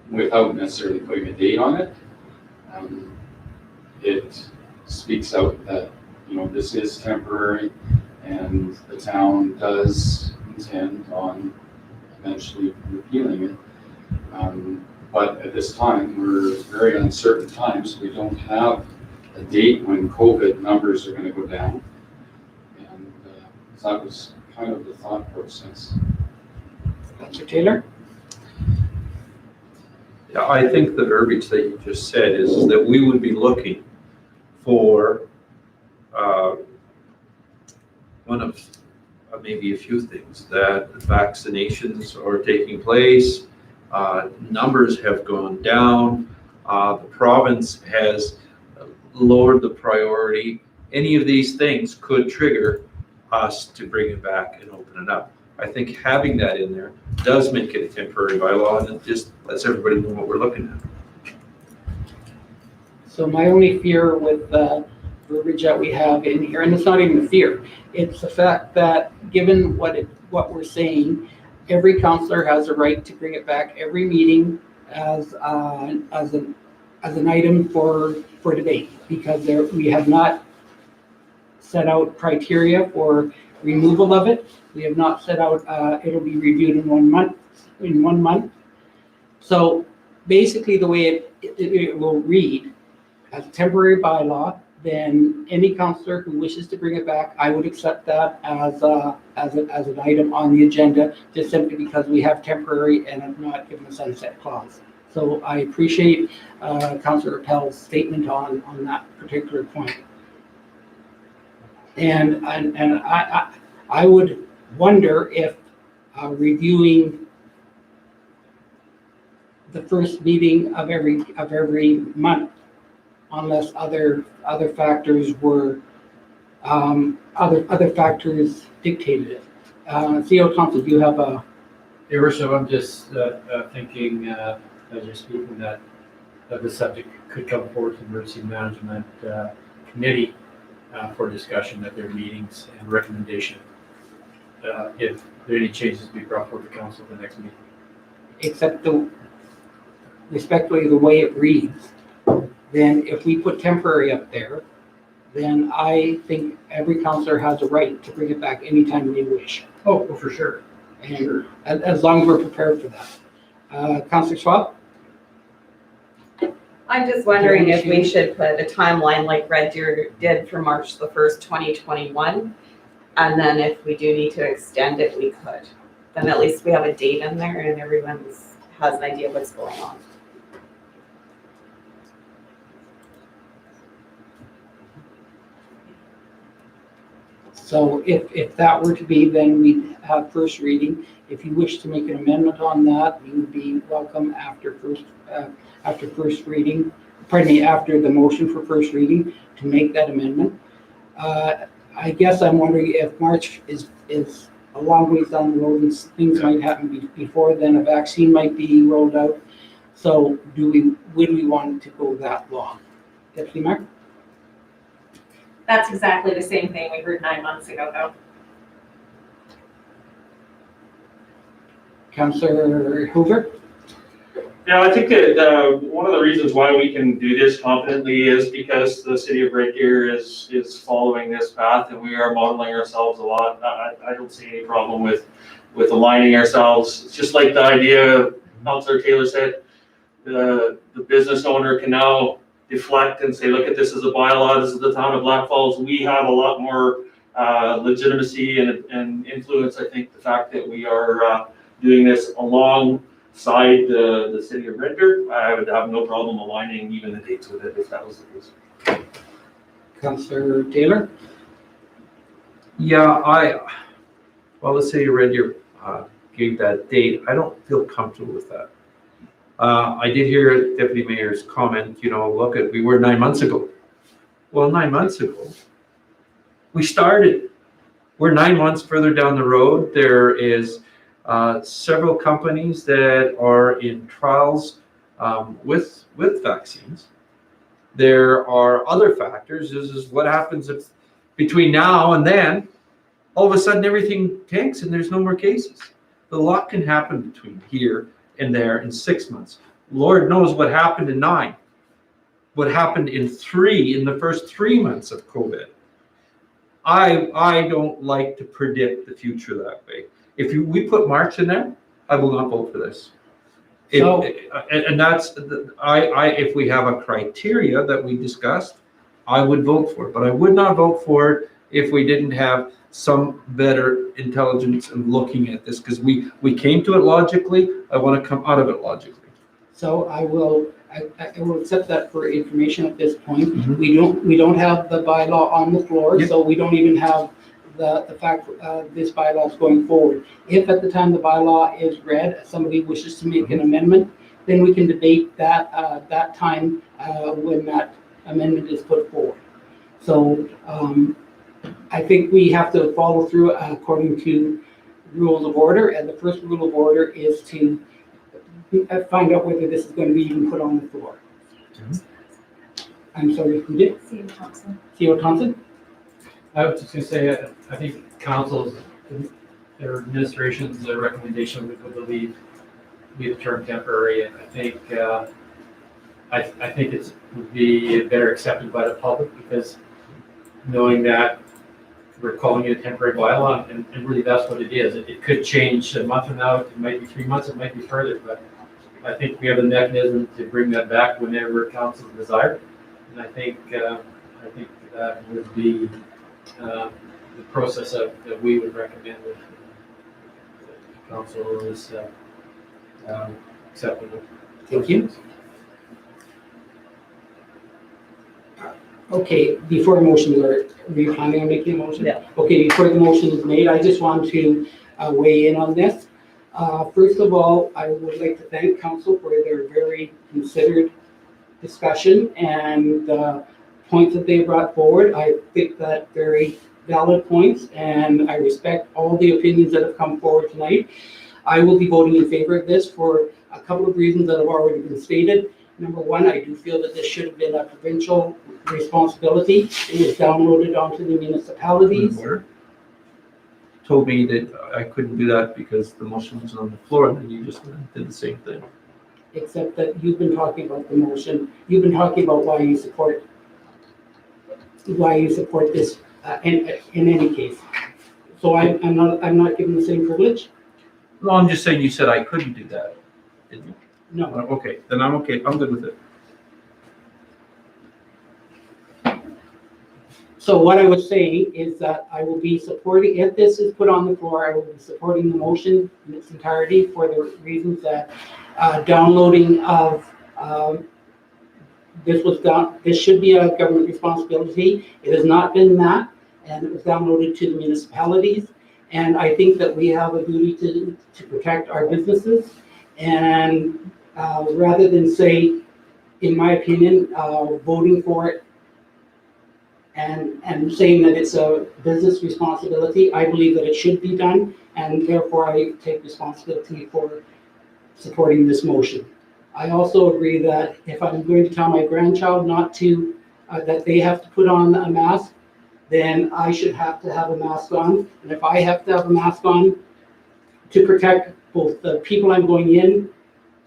Without necessarily putting a date on it, it speaks out that, this is temporary and the town does intend on eventually repealing it. But at this time, we're very uncertain times. We don't have a date when COVID numbers are going to go down. And that was kind of the thought process. Councillor Taylor? Yeah, I think the verbiage that you just said is that we would be looking for one of maybe a few things, that vaccinations are taking place, numbers have gone down, the province has lowered the priority. Any of these things could trigger us to bring it back and open it up. I think having that in there does make it a temporary bylaw, and it just lets everybody know what we're looking at. So my only fear with the verbiage that we have in here, and it's not even a fear, it's the fact that given what we're saying, every councillor has a right to bring it back every meeting as an item for debate, because we have not set out criteria for removal of it. We have not set out it'll be reviewed in 1 month. So basically, the way it will read as a temporary bylaw, then any councillor who wishes to bring it back, I would accept that as an item on the agenda, just simply because we have temporary and have not given a sunset clause. So I appreciate Councillor Appel's statement on that particular point. And I would wonder if reviewing the first meeting of every month, unless other factors were other factors dictated it. CEO Thompson, do you have a? Your worship, I'm just thinking as you're speaking that the subject could come forward to the emergency management committee for discussion at their meetings and recommendation. If there are any changes to be brought forward to council at the next meeting. Except respectfully the way it reads, then if we put temporary up there, then I think every councillor has a right to bring it back anytime they wish. Oh, for sure. And as long as we're prepared for that. Councillor Schwab? I'm just wondering if we should put a timeline like Red Deer did for March the 1st, 2021. And then if we do need to extend it, we could. Then at least we have a date in there and everyone has an idea of what's going on. So if that were to be, then we'd have first reading. If you wish to make an amendment on that, you would be welcome after first reading, after the motion for first reading to make that amendment. I guess I'm wondering if March is a long ways down the road and things might happen before then, a vaccine might be rolled out. So would we want to go that long? Deputy Mayor? That's exactly the same thing we heard 9 months ago, though. Councillor Hoover? Yeah, I think that one of the reasons why we can do this confidently is because the city of Red Deer is following this path and we are modeling ourselves a lot. I don't see any problem with aligning ourselves. It's just like the idea Councillor Taylor said, the business owner can now deflect and say, look at this as a bylaw, this is the town of Blackfalds. We have a lot more legitimacy and influence. I think the fact that we are doing this alongside the city of Red Deer, I would have no problem aligning even the dates with it if that was the case. Councillor Taylor? Yeah, well, let's say Red Deer gave that date. I don't feel comfortable with that. I did hear Deputy Mayor's comment, look at, we were 9 months ago. Well, 9 months ago, we started. We're 9 months further down the road. There is several companies that are in trials with vaccines. There are other factors. This is what happens if between now and then, all of a sudden everything tanks and there's no more cases. A lot can happen between here and there in 6 months. Lord knows what happened in 9. What happened in the first 3 months of COVID. I don't like to predict the future that way. If we put March in there, I will not vote for this. If we have a criteria that we discussed, I would vote for it, but I would not vote for it if we didn't have some better intelligence in looking at this, because we came to it logically. I want to come out of it logically. So I will accept that for information at this point. Mm-hmm. We don't have the bylaw on the floor, so we don't even have the fact this bylaw is going forward. If at the time the bylaw is read, somebody wishes to make an amendment, then we can debate that that time when that amendment is put forward. So I think we have to follow through according to rules of order, and the first rule of order is to find out whether this is going to be even put on the floor. Mm-hmm. I'm sorry, who did? CEO Thompson. CEO Thompson? I was just going to say, I think council's, their administration's recommendation would leave the term temporary, and I think it would be better accepted by the public, because knowing that we're calling it a temporary bylaw, and really that's what it is. It could change a month from now, it might be 3 months, it might be further, but I think we have the mechanism to bring that back whenever council desires, and I think that would be the process that we would recommend if the council is acceptable. Thank you. Okay, before a motion, are you planning on making a motion? Yeah. Okay, before the motion is made, I just want to weigh in on this. First of all, I would like to thank council for their very considered discussion and points that they brought forward. I think that very valid points, and I respect all the opinions that have come forward tonight. I will be voting in favor of this for a couple of reasons that have already been stated. Number one, I do feel that this should have been a provincial responsibility. It was downloaded onto the municipalities. Told me that I couldn't do that because the motion was on the floor, and then you just did the same thing. Except that you've been talking about the motion. You've been talking about why you support it. why you support this in any case. So I'm not given the same privilege? No, I'm just saying you said I couldn't do that. Didn't you? No. Okay, then I'm okay. I'm good with it. So what I was saying is that I will be supporting, if this is put on the floor, I will be supporting the motion in its entirety for the reasons that downloading of, this should be a government responsibility. It has not been that, and it was downloaded to the municipalities. And I think that we have a duty to protect our businesses. And rather than say, in my opinion, voting for it and saying that it's a business responsibility, I believe that it should be done, and therefore I take responsibility for supporting this motion. I also agree that if I'm going to tell my grandchild not to, that they have to put on a mask, then I should have to have a mask on. And if I have to have a mask on to protect both the people I'm going in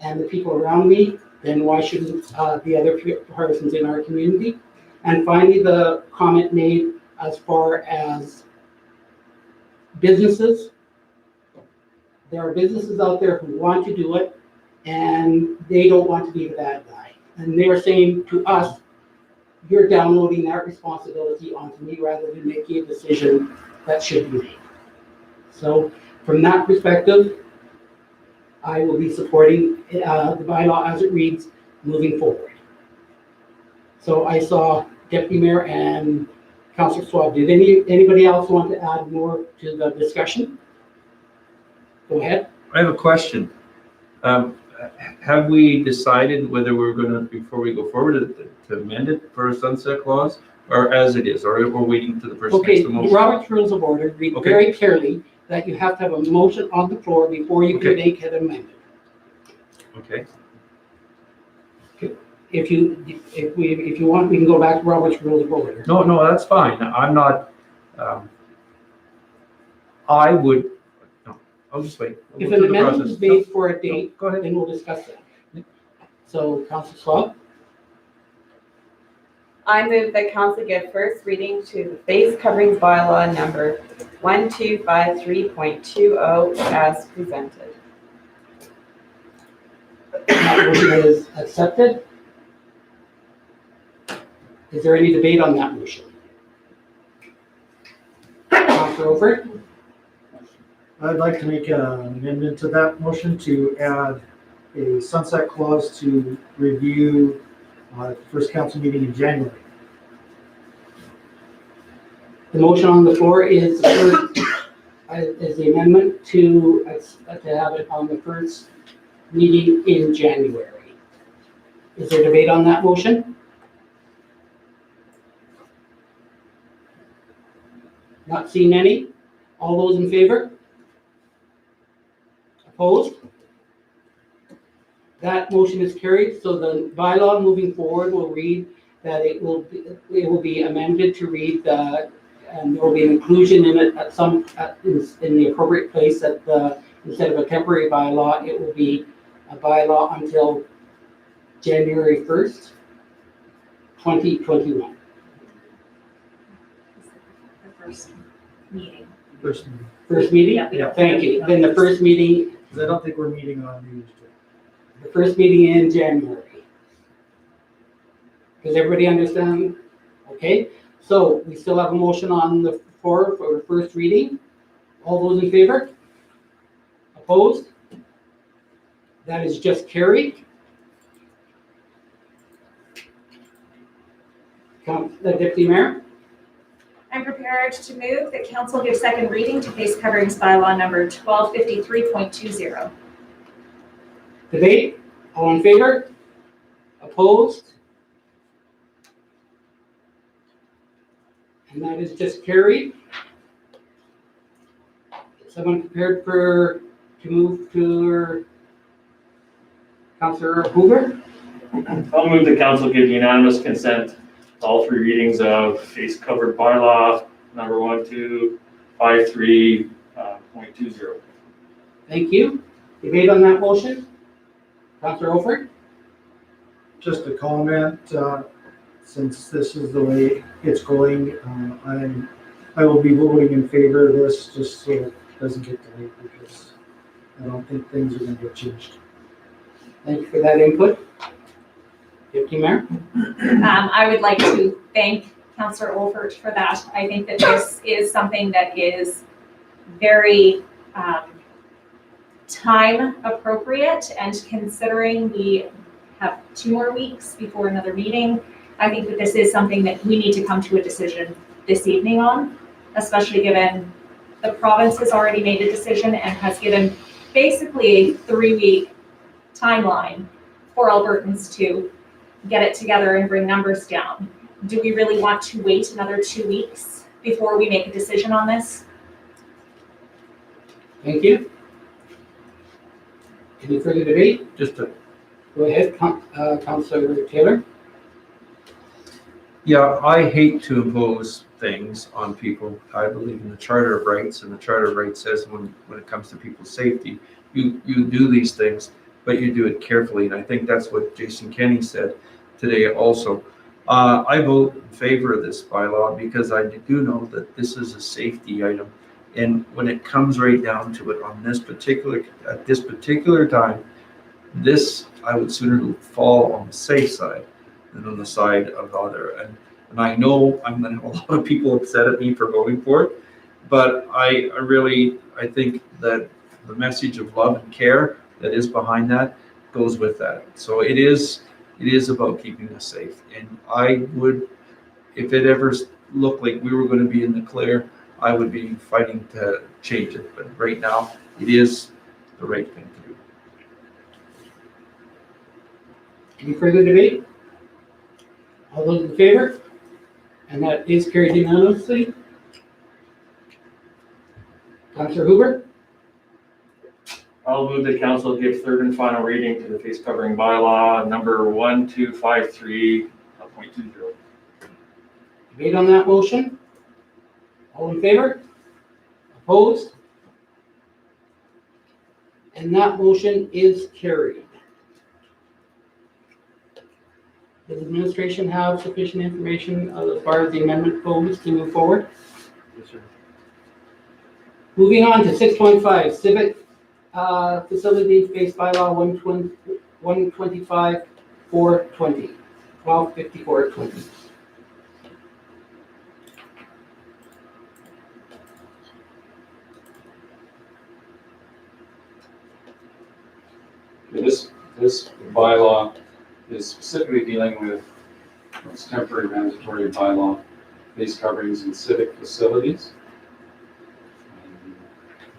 and the people around me, then why shouldn't the other persons in our community? And finally, the comment made as far as businesses. There are businesses out there who want to do it, and they don't want to be the bad guy. And they're saying to us, you're downloading that responsibility onto me rather than making a decision that should be made. So from that perspective, I will be supporting the bylaw as it reads moving forward. So I saw Deputy Mayor and Councillor Swab. Did anybody else want to add more to the discussion? Go ahead. I have a question. Have we decided whether we're going to, before we go forward, to amend it for a sunset clause, or as it is, or we're waiting to the person Okay, makes the motion? Robert's Rules of Order read Okay. very clearly that you have to have a motion on the floor before you can Okay. make it amended. Okay. If you want, we can go back to Robert's Rules of Order. No, that's fine. I'm not, I would, no, I'll just wait. We'll If go an through the amendment process. is made for a date, Go ahead. then we'll discuss that. So, Councillor Swab? I move that council give first reading to the face coverings bylaw number 1253.20 as presented. That motion is accepted. Is there any debate on that motion? Councillor Over? I'd like to make an amendment to that motion to add a sunset clause to review first council meeting in January. The motion on the floor is the amendment to have it on the first meeting in January. Is there debate on that motion? Not seeing any? All those in favor? Opposed? That motion is carried, so the bylaw moving forward will read that it will be amended to read and there will be an inclusion in it in the appropriate place instead of a temporary bylaw, it will be a bylaw until January 1st, 2021. The first meeting. First meeting. First meeting? Yeah. Thank you. Then the first meeting, Because I don't think we're meeting on New Year's Day. the first meeting in January. Does everybody understand? Okay, so we still have a motion on the floor for the first reading. All those in favor? Opposed? That is just carried. Deputy Mayor? I'm prepared to move that council give second reading to face coverings bylaw number 1253.20. Debate? All in favor? Opposed? And that is just carried. Is someone prepared to move to Councillor Hoover? I'll move the council give unanimous consent to all three readings of face covered bylaw number 1253.20. Thank you. Debate on that motion? Councillor Olford? Just a comment, since this is the way it's going, I will be voting in favor of this, just so it doesn't get delayed, because I don't think things are gonna get changed. Thank you for that input. Deputy Mayor? I would like to thank Councillor Olfert for that. I think that this is something that is very time appropriate, and considering we have 2 more weeks before another meeting, I think that this is something that we need to come to a decision this evening on, especially given the province has already made a decision and has given basically a 3-week timeline for Albertans to get it together and bring numbers down. Do we really want to wait another 2 weeks before we make a decision on this? Thank you. Any further debate? Just to Go ahead, Councillor Taylor. Yeah, I hate to impose things on people. I believe in the Charter of Rights, and the Charter of Rights says when it comes to people's safety, you do these things, but you do it carefully. And I think that's what Jason Kenney said today also. I vote in favor of this bylaw because I do know that this is a safety item. And when it comes right down to it on at this particular time, this, I would sooner fall on the safe side than on the side of the other. And I know I'm going to have a lot of people upset at me for voting for it, but I think that the message of love and care that is behind that goes with that. So it is about keeping us safe. And I would, if it ever looked like we were going to be in the clear, I would be fighting to change it. But right now, it is the right thing to do. Any further debate? All those in favor? And that is carried unanimously. Councillor Hoover? I'll move the council give third and final reading to the face covering bylaw number 1253.20. Debate on that motion? All in favor? Opposed? And that motion is carried. Does administration have sufficient information as far as the amendment goes to move forward? Yes, sir. Moving on to 6.5, civic facilities-based bylaw 125-420, 1254-20. This bylaw is specifically dealing with its temporary mandatory bylaw, face coverings in civic facilities.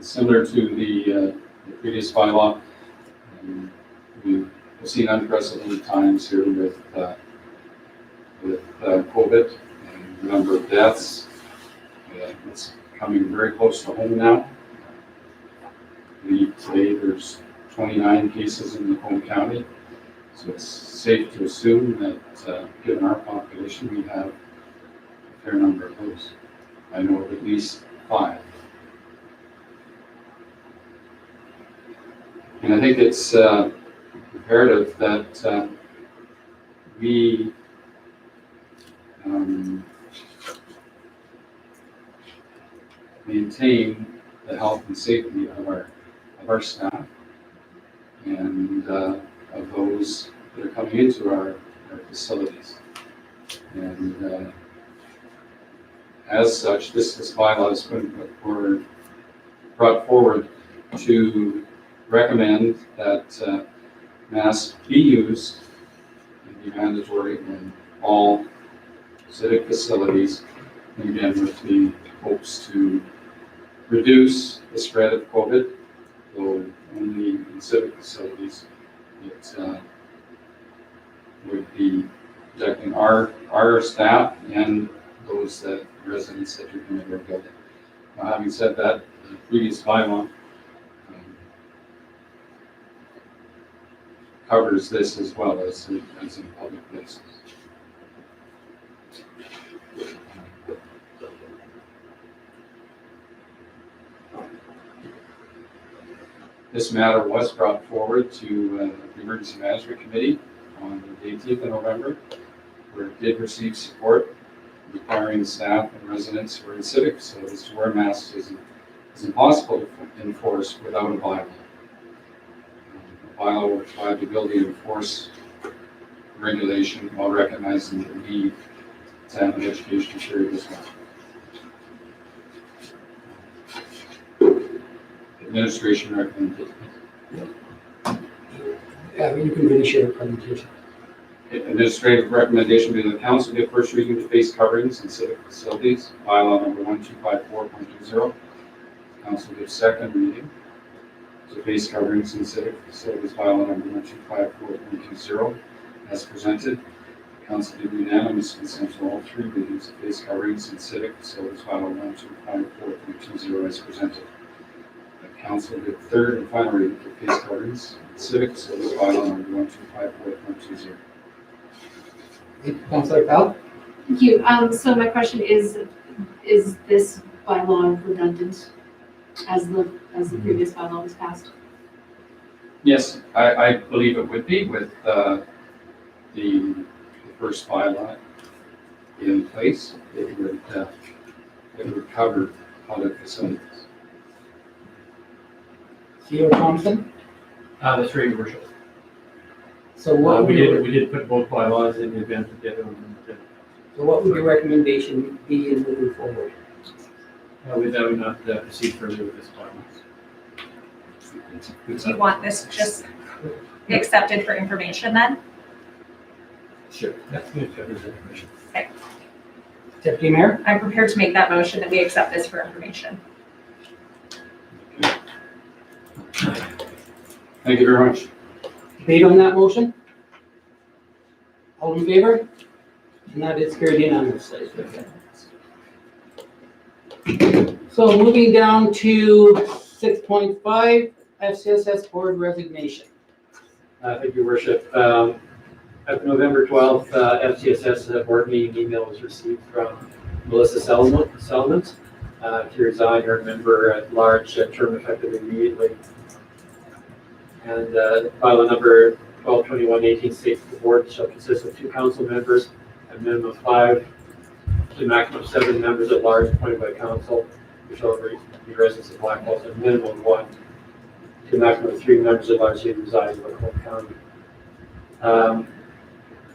Similar to the previous bylaw, we've seen unprecedented times here with COVID and the number of deaths. It's coming very close to home now. Today there's 29 cases in Macomb County, so it's safe to assume that given our population, we have a fair number of those. I know of at least 5. And I think it's imperative that we maintain the health and safety of our staff and of those that are coming into our facilities. And as such, this bylaw has been brought forward to recommend that masks be used and be mandatory in all civic facilities, and again with the hopes to reduce the spread of COVID, though only in civic facilities it would be protecting our staff and those residents that are in our building. Now, having said that, the previous bylaw covers this as well as in public places. This matter was brought forward to the Emergency Management Committee on the 18th of November. where it did receive support, requiring staff and residents who are in civic facilities to wear masks is impossible to enforce without a bylaw. A bylaw will provide the ability to enforce regulation while recognizing the need to have an education period as well. Administration recommended. Yeah, you can finish your presentation. Administrative recommendation to the council give first reading to face coverings in civic facilities, bylaw number 1254.20. Council gives second reading to face coverings in civic facilities, bylaw number 1254.20 as presented. Council give unanimous consent to all three readings to face coverings in civic facilities, bylaw 1254.20 as presented. Council give third and final reading to face coverings in civic facilities, bylaw number 1254.20. Councillor Powell? Thank you. So my question is this bylaw redundant as the previous bylaw was passed? Yes, I believe it would be with the first bylaw in place. It would cover public facilities. CEO Thompson? That's right, Your Worship. So what We would, did put both bylaws in the event that the other one did. so what would your recommendation be in moving forward? With that, we not proceed further with this bylaw. Do you want this just accepted for information then? Sure. That's good. Covers the information. Deputy Mayor? I'm prepared to make that motion that we accept this for information. Thank you very much. Debate on that motion? All in favor? And that is carried unanimously. So moving down to 6.5, FCSS Board resignation. Thank you, Your Worship. At the November 12th FCSS board meeting, email was received from Melissa Selman to resign her member at large, term effective immediately. And bylaw number 1221-18 states the board shall consist of 2 council members, a minimum of 5 to maximum of 7 members at large appointed by council, which shall be residents of Blackfalds, and a minimum of 1 to maximum of 3 members at large who reside in Macomb County.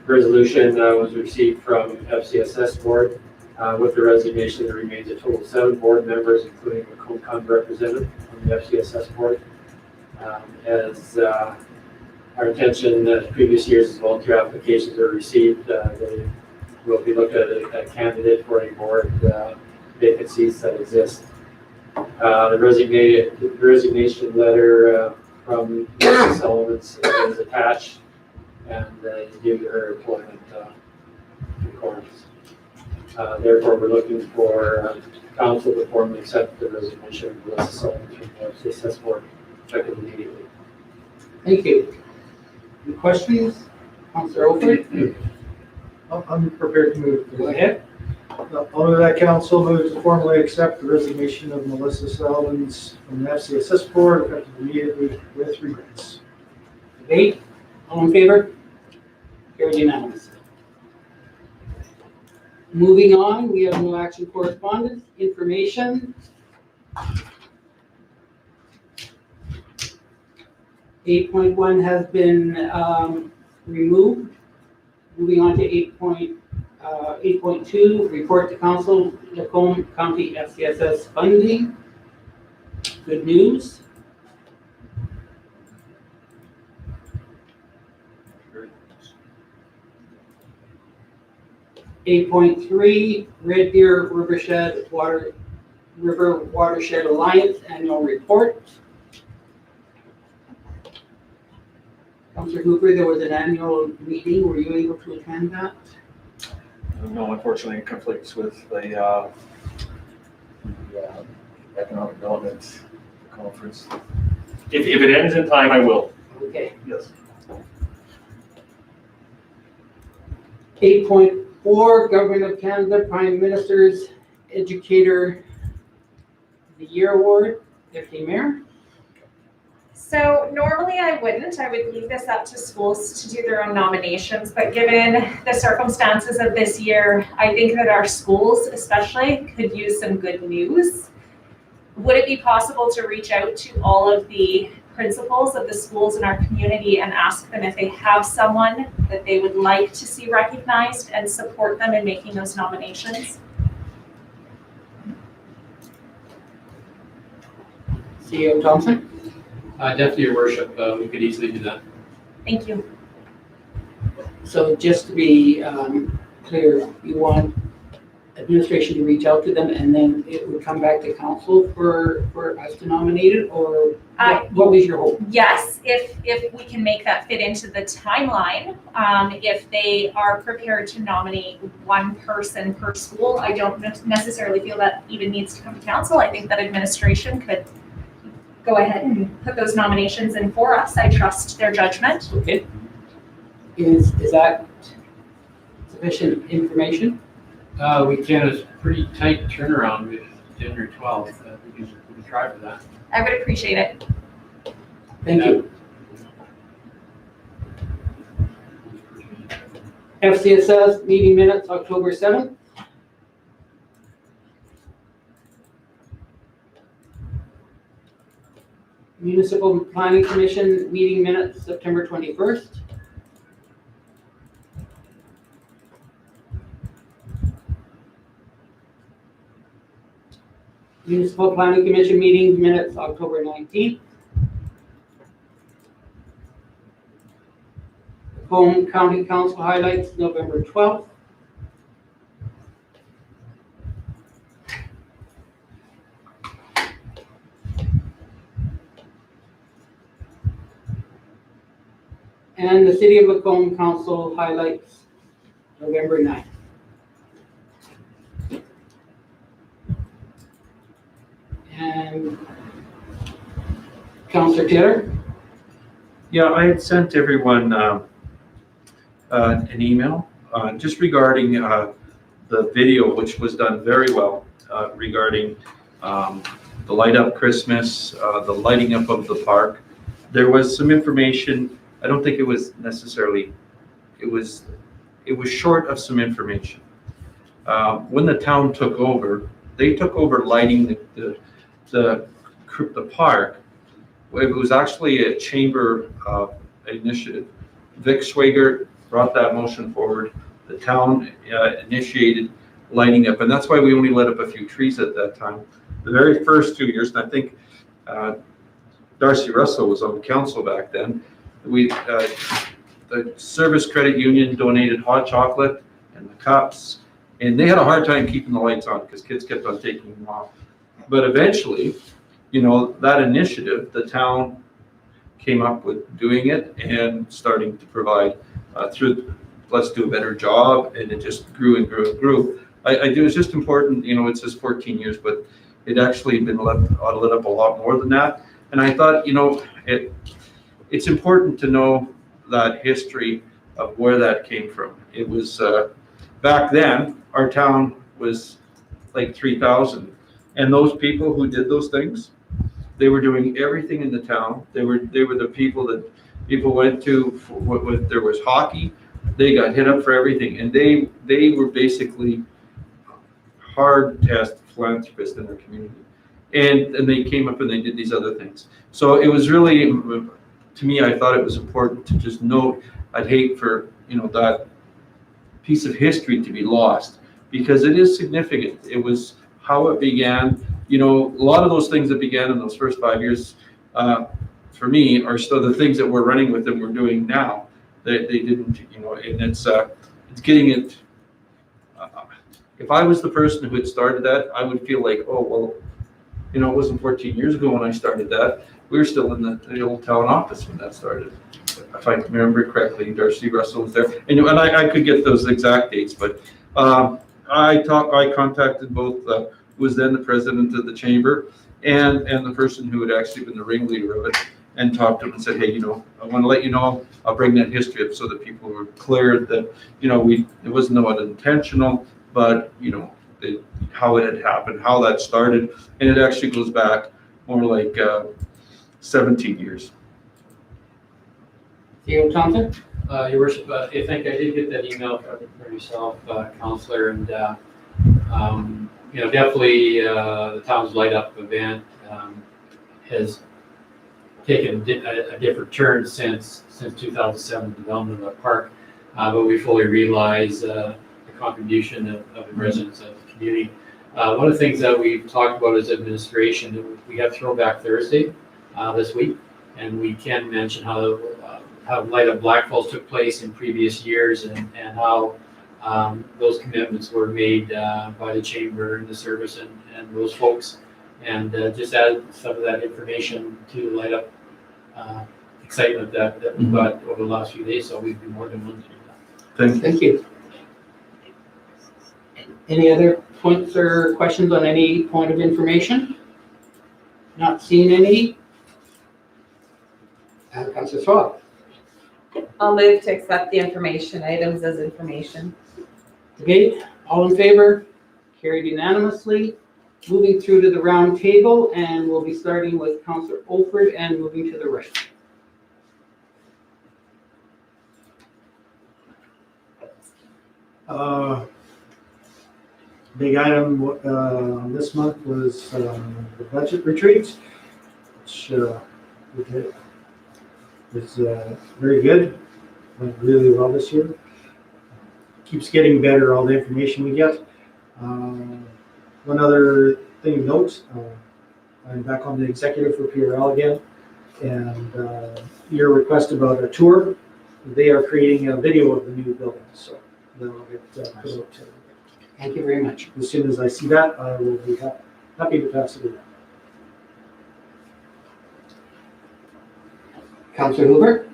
Resolution was received from FCSS board. With the resignation, there remains a total of 7 board members, including a Macomb County representative on the FCSS board. As our intention previous years as volunteer applications are received, they will be looked at a candidate for any board vacancies that exist. The resignation letter from Mrs. Sullivan is attached and due to her employment requirements. Therefore, we're looking for council to formally accept the resignation of Melissa Sullivan from the FCSS board effective immediately. Thank you. Any questions? Councillor Oakley? I'm prepared to move. Go ahead. Under that council moves to formally accept the resignation of Melissa Sullivan from the FCSS board effective immediately with regrets. Debate? All in favor? Carried unanimously. Moving on, we have no action correspondence, information. 8.1 has been removed. Moving on to 8.2, report to council, Macomb County FCSS funding. Good news. Eight point three, Red Deer River Watershed Alliance Annual Report. Councillor Hoover, there was an annual meeting. Were you able to attend that? No, unfortunately, it conflicts with the economic development conference. If it ends in time, I will. Okay. Yes. 8.4, Government of Canada Prime Minister's Educator of the Year Award. Deputy Mayor. So normally I wouldn't. I would leave this up to schools to do their own nominations, but given the circumstances of this year, I think that our schools especially could use some good news. Would it be possible to reach out to all of the principals of the schools in our community and ask them if they have someone that they would like to see recognized and support them in making those nominations? CEO Thompson? Definitely, Your Worship, we could easily do that. Thank you. So just to be clear, you want administration to reach out to them and then it would come back to council for us to nominate it, or what was your hope? Yes, if we can make that fit into the timeline, if they are prepared to nominate one person per school, I don't necessarily feel that even needs to come to council. I think that administration could go ahead and put those nominations in for us. I trust their judgment. Okay. Is that sufficient information? We can, it's pretty tight turnaround with January 12th. We can try for that. I would appreciate it. Thank you. FCSS meeting minutes, October 7th. Municipal Planning Commission meeting minutes, September 21st. Municipal Planning Commission meeting minutes, October 19th. Home County Council highlights, November 12th. And the City of Macomb Council highlights, November 9th. And Councillor Taylor? Yeah, I had sent everyone an email just regarding the video, which was done very well, regarding the light up Christmas, the lighting up of the park. There was some information. I don't think it was necessarily, it was short of some information. When the town took over, they took over lighting the park. It was actually a chamber initiative. Vic Swigert brought that motion forward. The town initiated lighting up, and that's why we only lit up a few trees at that time. The very first 2 years, and I think Darcy Russell was on the council back then, the Service Credit Union donated hot chocolate and the cups, and they had a hard time keeping the lights on because kids kept on taking them off. But eventually, you know, that initiative, the town came up with doing it and starting to provide through Let's Do a Better Job, and it just grew and grew and grew. I do, it's just important, you know, it says 14 years, but it actually been lit up a lot more than that. And I thought, you know, it's important to know that history of where that came from. It was, back then, our town was like 3,000. And those people who did those things, they were doing everything in the town. They were the people that people went to when there was hockey. They got hit up for everything, and they were basically hard test philanthropists in their community. And they came up and they did these other things. So it was really, to me, I thought it was important to just note. I'd hate for, you know, that piece of history to be lost, because it is significant. It was how it began. You know, a lot of those things that began in those first 5 years, for me, are still the things that we're running with and we're doing now. They didn't, you know, and it's getting it. If I was the person who had started that, I would feel like, oh, well, you know, it wasn't 14 years ago when I started that. We were still in the old town office when that started. If I remember correctly, Darcy Russell was there. And I could get those exact dates, but I contacted both who was then the president of the chamber and the person who had actually been the ringleader of it, and talked to him and said, hey, you know, I want to let you know, I'll bring that history up so that people were clear that, you know, it wasn't unintentional, but, you know, how it had happened, how that started. And it actually goes back more like 17 years. CEO Thompson? Your worship, I think I did get that email from yourself, Counselor, and, definitely, the town's light up event, has taken a different turn since 2007, development of the park. But we fully realize, the contribution of the residents of the community. One of the things that we've talked about is administration. We have Throwback Thursday, this week, and we can mention how Light Up Blackfalds took place in previous years and how those commitments were made by the chamber and the service and those folks. And just add some of that information to light up excitement that we've got over the last few days, so we'd be more than willing to do that. Thank you. Any other points or questions on any point of information? Not seeing any. Councilor Schwab. I'll move to accept the information items as information. Okay, all in favor? Carried unanimously. Moving through to the round table, and we'll be starting with Councilor Olford and moving to the right. Big item this month was the budget retreat, which we did. It's very good, went really well this year. Keeps getting better, all the information we get. One other thing to note, I'm back on the executive for PRL again, and your request about a tour, they are creating a video of the new building, so that'll get put out to. Thank you very much. As soon as I see that, I will be happy to pass it around. Councilor Hoover?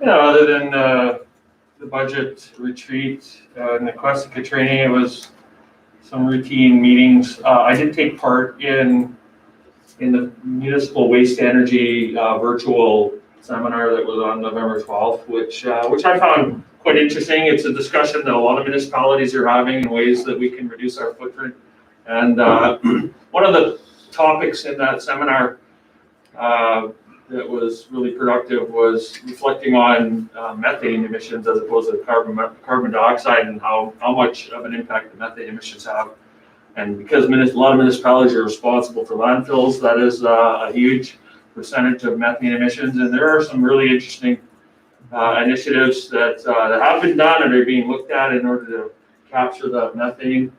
Yeah, other than the budget retreat and the Quesica training, it was some routine meetings. I did take part in the municipal waste energy virtual seminar that was on November 12th, which I found quite interesting. It's a discussion that a lot of municipalities are having in ways that we can reduce our footprint. And one of the topics in that seminar that was really productive was reflecting on methane emissions as opposed to carbon dioxide and how much of an impact the methane emissions have. And because a lot of municipalities are responsible for landfills, that is a huge percentage of methane emissions. And there are some really interesting initiatives that have been done and are being looked at in order to capture the methane.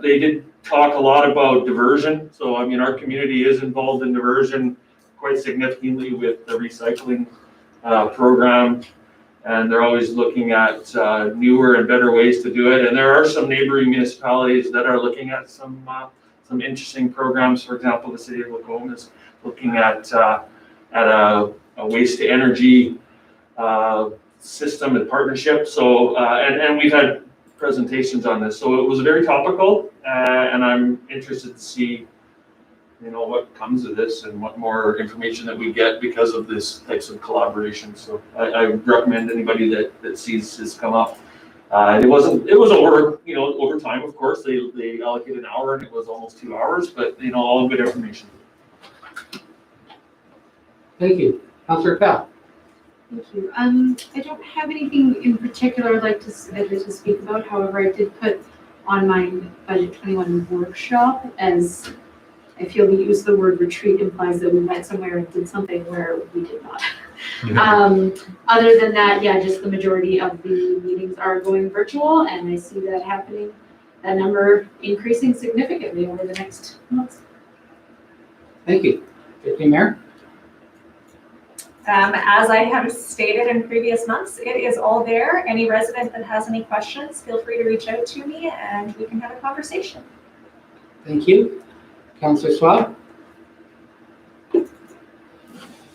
They did talk a lot about diversion. So, I mean, our community is involved in diversion quite significantly with the recycling program. And they're always looking at newer and better ways to do it. And there are some neighboring municipalities that are looking at some interesting programs. For example, the city of Lacombe is looking at a waste to energy system and partnership. So, and we've had presentations on this. So it was very topical, and I'm interested to see, what comes of this and what more information that we get because of this types of collaboration. So I recommend anybody that sees this come up. It was over time, of course. They allocated an hour and it was almost 2 hours, but all good information. Thank you. Councilor Powell? Thank you. I don't have anything in particular I'd like to speak about. However, I did put on my Budget 21 workshop, as I feel the use of the word retreat implies that we went somewhere and did something where we did not. Other than that, yeah, just the majority of the meetings are going virtual, and I see that happening, that number increasing significantly over the next months. Thank you. Deputy Mayor? As I have stated in previous months, it is all there. Any resident that has any questions, feel free to reach out to me and we can have a conversation. Thank you. Councilor Schwab?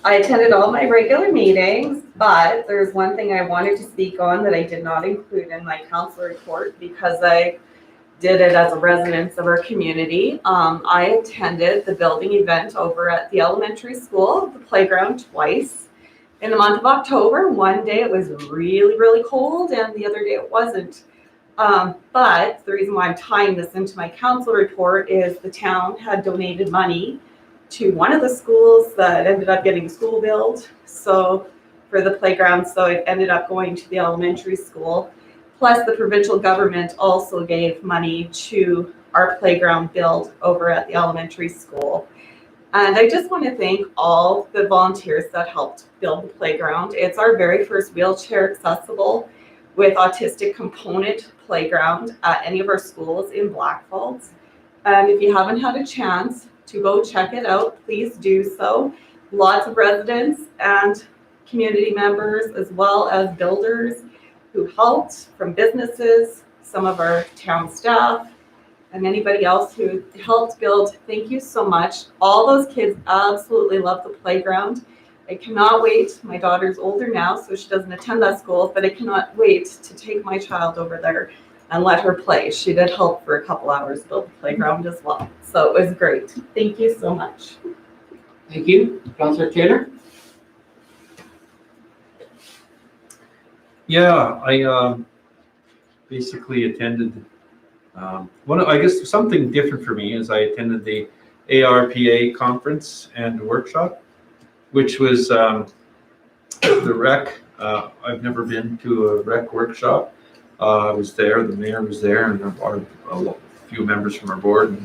I attended all my regular meetings, but there's one thing I wanted to speak on that I did not include in my council report because I did it as a resident of our community. I attended the building event over at the elementary school, the playground, twice in the month of October. One day it was really, really cold and the other day it wasn't. But the reason why I'm tying this into my council report is the town had donated money to one of the schools that ended up getting school build. So for the playground, so it ended up going to the elementary school. Plus the provincial government also gave money to our playground build over at the elementary school. And I just want to thank all the volunteers that helped build the playground. It's our very first wheelchair accessible with autistic component playground at any of our schools in Blackfalds. And if you haven't had a chance to go check it out, please do so. Lots of residents and community members, as well as builders who helped, from businesses, some of our town staff, and anybody else who helped build. Thank you so much. All those kids absolutely love the playground. I cannot wait. My daughter's older now, so she doesn't attend that school, but I cannot wait to take my child over there and let her play. She did help for a couple hours build the playground as well. So it was great. Thank you so much. Thank you. Councillor Taylor? Yeah, I basically attended, I guess something different for me is I attended the ARPA conference and workshop, which was the rec. I've never been to a rec workshop. I was there, the mayor was there, and a few members from our board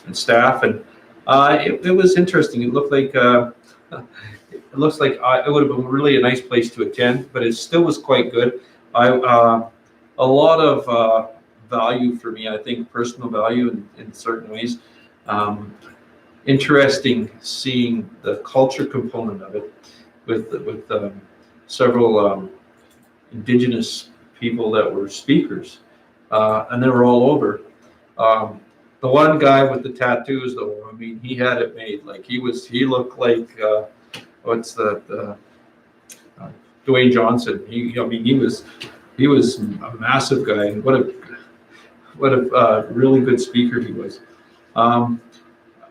and staff, and it was interesting. It looked like it looks like it would have been really a nice place to attend, but it still was quite good. A lot of value for me, I think, personal value in certain ways. Interesting seeing the culture component of it with several Indigenous people that were speakers, and they were all over. The one guy with the tattoos, though, I mean, he had it made. Like he looked like what's the Dwayne Johnson. He was a massive guy, and what a really good speaker he was.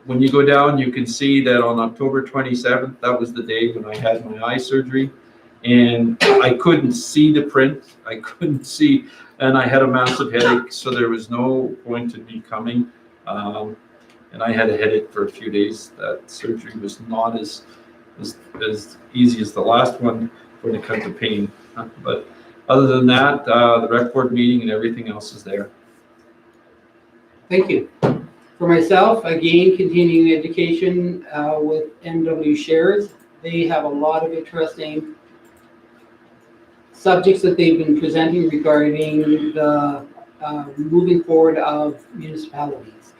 When you go down, you can see that on October 27th, that was the day when I had my eye surgery, and I couldn't see the print. I couldn't see, and I had a massive headache, so there was no point in me coming. And I had a headache for a few days. That surgery was not as easy as the last one when it comes to pain. But other than that, the rec board meeting and everything else is there. Thank you. For myself, again, continuing education with MW Shares. They have a lot of interesting subjects that they've been presenting regarding the moving forward of municipalities.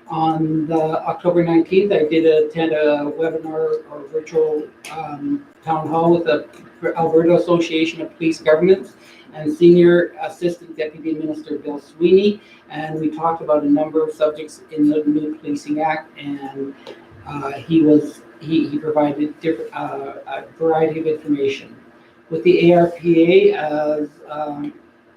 On the October 19th, I did attend a webinar or virtual town hall with the Alberta Association of Police Governments and Senior Assistant Deputy Minister Bill Sweeney, and we talked about a number of subjects in the new Policing Act, and he provided a variety of information. With the ARPA, as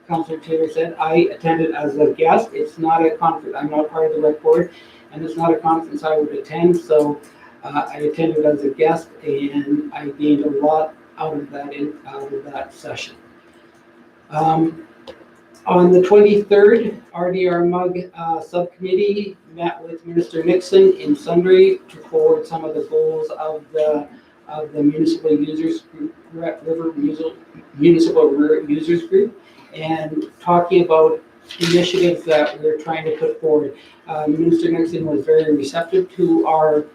Councillor Taylor said, I attended as a guest. It's not a conference. I'm not part of the rec board, and it's not a conference I would attend. So I attended as a guest, and I gained a lot out of that session. On the 23rd, RDR MUG subcommittee met with Minister Nixon in Sundre to forward some of the goals of the municipal users group, municipal users group, and talking about initiatives that we're trying to put forward. Minister Nixon was very receptive to our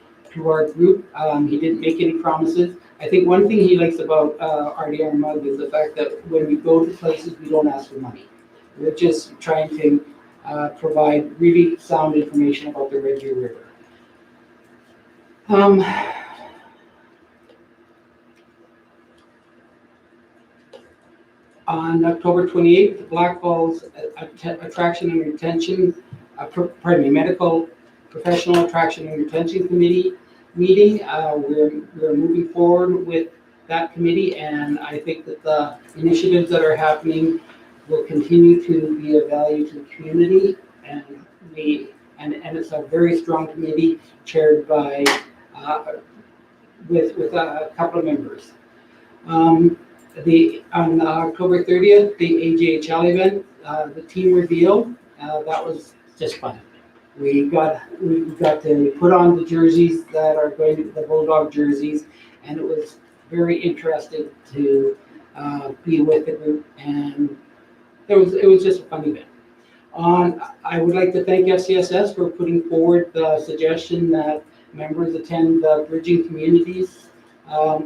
group. He didn't make any promises. I think one thing he likes about RDR MUG is the fact that when we go to places, we don't ask for money. We're just trying to provide really sound information about the Red Deer River. On October 28th, the Blackfalds Attraction and Retention, Medical Professional Attraction and Retention Committee meeting. We're moving forward with that committee, and I think that the initiatives that are happening will continue to be of value to the community, and it's a very strong committee chaired by with a couple of members. On October 30th, the AJHL event, the team reveal, that was just fun. We got to put on the jerseys that are going to the Bulldog jerseys, and it was very interesting to be with the group, and it was just a fun event. I would like to thank FCSS for putting forward the suggestion that members attend the Bridging Communities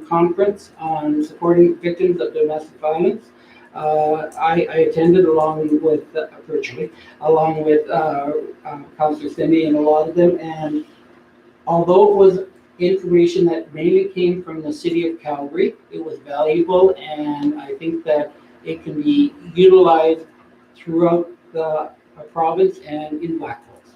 conference on supporting victims of domestic violence. I attended virtually, along with Councillor Cindy and a lot of them, and although it was information that mainly came from the city of Calgary, it was valuable, and I think that it can be utilized throughout the province and in Blackfalds.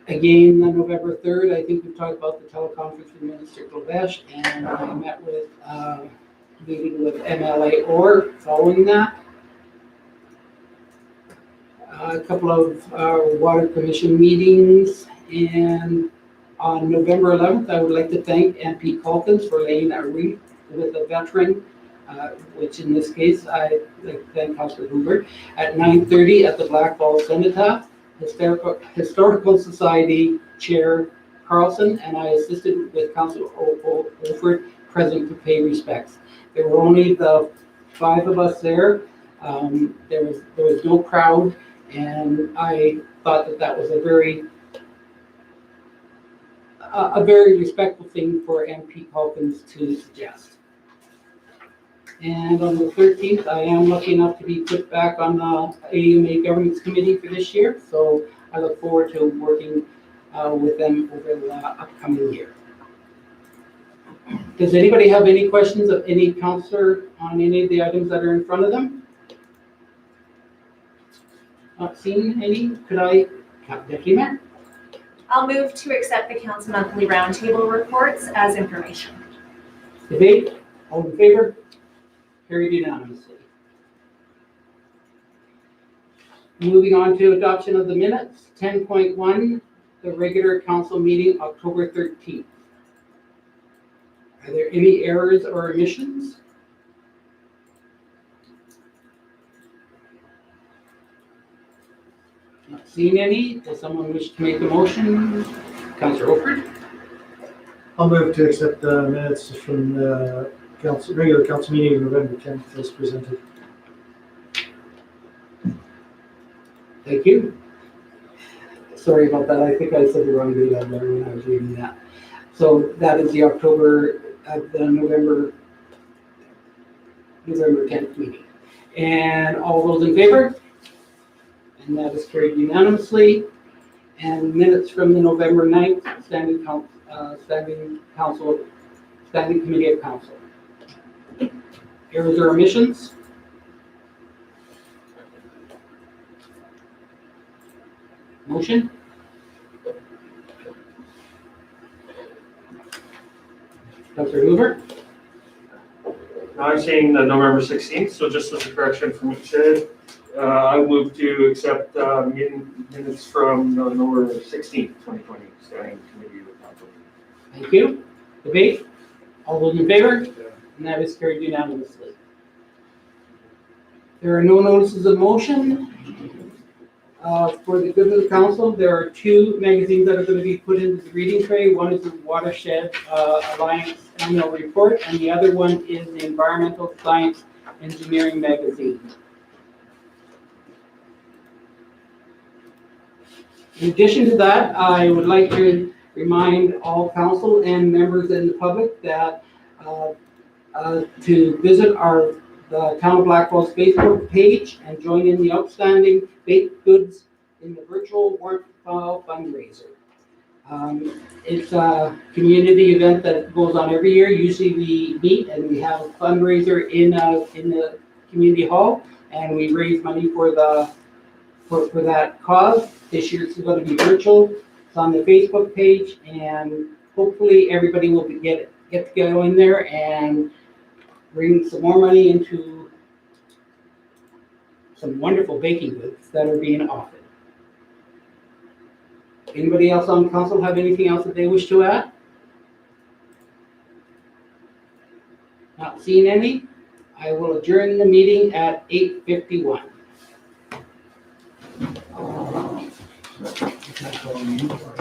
Again, on November 3rd, I think we talked about the teleconference with Minister Blackfalds, and I met with, meeting with MLA Orr following that. A couple of Water Commission meetings, and on November 11th, I would like to thank MP Calkins for laying a wreath with a veteran, which in this case, I like to thank Councillor Hoover, at 9:30 at the Blackfalds Cenotaph. Historical Society Chair Carlson and I assisted with Councillor Olford present to pay respects. There were only the 5 of us there. There was no crowd, and I thought that was a very respectful thing for MP Calkins to suggest. And on the 13th, I am lucky enough to be put back on the AUMA Governance Committee for this year, so I look forward to working with them over the upcoming year. Does anybody have any questions of any councillor on any of the items that are in front of them? Not seeing any. Could I, Deputy Mayor? I'll move to accept the council monthly roundtable reports as information. Debate? All in favor? Carried unanimously. Moving on to adoption of the minutes. 10.1, the regular council meeting, October 13th. Are there any errors or omissions? Not seeing any. Does someone wish to make a motion? Councillor Olford? I'll move to accept the minutes from the regular council meeting of November 10th as presented. Thank you. Sorry about that. I think I said the wrong date on there when I was reading that. So that is the November 10th meeting. And all those in favor? And that is carried unanimously. And minutes from the November 9th Standing Committee of Council. Errors or omissions? Motion? Councillor Hoover? Now I'm saying the November 16th, so just as a correction from what you said, I move to accept minutes from November 16th, 2020, Standing Committee of Council. Thank you. Debate? All those in favor? And that is carried unanimously. There are no notices of motion. For the good of the council, there are 2 magazines that are going to be put into the reading tray. One is the Watershed Alliance annual report, and the other one is the Environmental Science Engineering magazine. In addition to that, I would like to remind all council and members in the public that to visit the Town of Blackfalds Facebook page and join in the outstanding baked goods in the virtual warrant file fundraiser. It's a community event that goes on every year. Usually we meet and we have a fundraiser in the community hall, and we raise money for that cause. This year it's going to be virtual. It's on the Facebook page, and hopefully everybody will get to go in there and bring some more money into some wonderful baking goods that are being offered. Anybody else on council have anything else that they wish to add? Not seeing any. I will adjourn the meeting at 8:51. That's all we need for it.